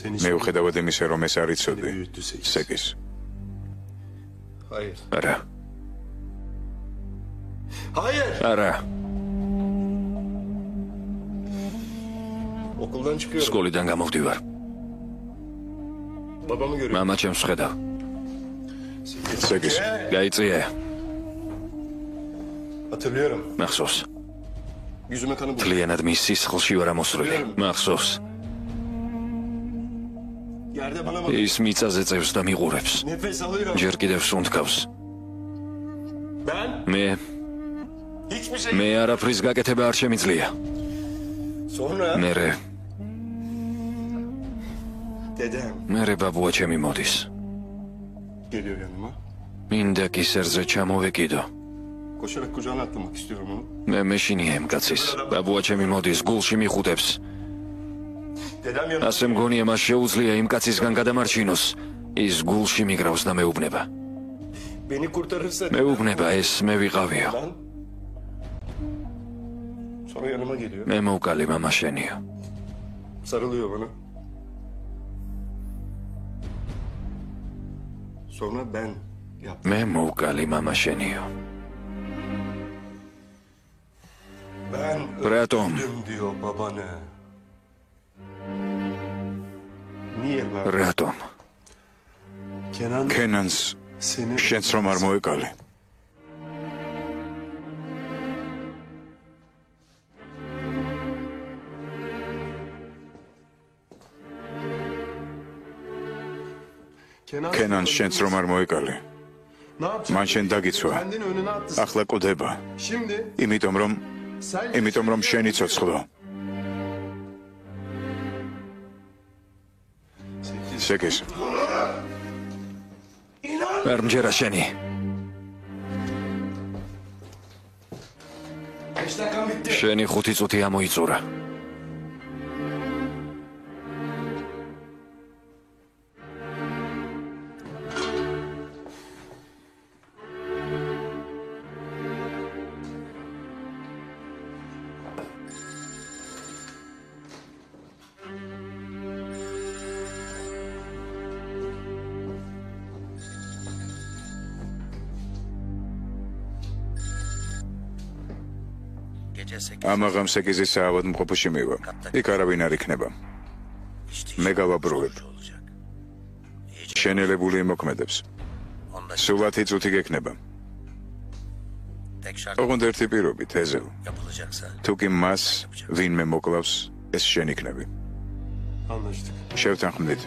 მეუხედავად იმისა, რომ ეს არ იცოდი. სეკის. Hayır. არა. Hayır. არა. Okuldan çıkıyorum. სკოლიდან გამოვდივარ. Babamı görüyorum. მამა ჩემს ხედავ. სეკის. გაიწიე. Hatırlıyorum. მახსოვს. Yüzüme kanı buldum. მთლიანად მის სისხლში ვარ ამოსვლილი. მახსოვს. Yerde bana bak. ის მიწაზე წევს და მიყურებს. Nefes alıyorum. ჯერ კიდევ სუნთქავს. Ben მე hiçbir şey. მე არაფრის გაკეთება არ შემიძლია. Sonra მერე dedem მერე ბაბუა ჩემი მოდის. geliyor yanıma. მინდა კისერზე ჩამოვეკიდო. Koşarak kucağına atlamak istiyorum onu. მე მეშინია იმ კაცის. ბაბუა ჩემი მოდის, გულში მიხუტებს. Dedem yanıma. ასე მგონია მას შეუძლია იმ კაცისგან გადამარჩინოს. ის გულში მიგრავს და მეუბნება. Beni kurtarırsa მეუბნება ეს მე ვიყავიო. ben. Sonra yanıma geliyor. მე მოვკალი მამა შენიო. Sarılıyor bana. Sonra ben yaptım. მე მოვკალი მამა შენიო. Ben Ratom. öldüm diyor babanı. Niye ben? რატომ? Kenan კენანს seni შენც რომ არ მოეკალე. კენანს შენც რომ არ მოეკალე. ne yapacak? მან შენ დაგიცვა. Kendini önüne attı. ახლა კვდება. Şimdi იმიტომ რომ შენი ცოცხლო. სეკის. არ მჯერა შენი. 5 dakikam bitti. შენი 5 წუთი ამოიწურა. ამაღამ სეკიზის საავადმყოფოში მივა. იქ არავინ არ იქნება. მე გავაბრუნებ. შენელებული იმოქმედებს. სულ 10 წუთი გექნება. ოღონდ ერთი პირობით, ეზელ. თუ კი მას ვინმე მოკლავს, ეს შენ იქნები. Anlaştık. შევთანხმდით.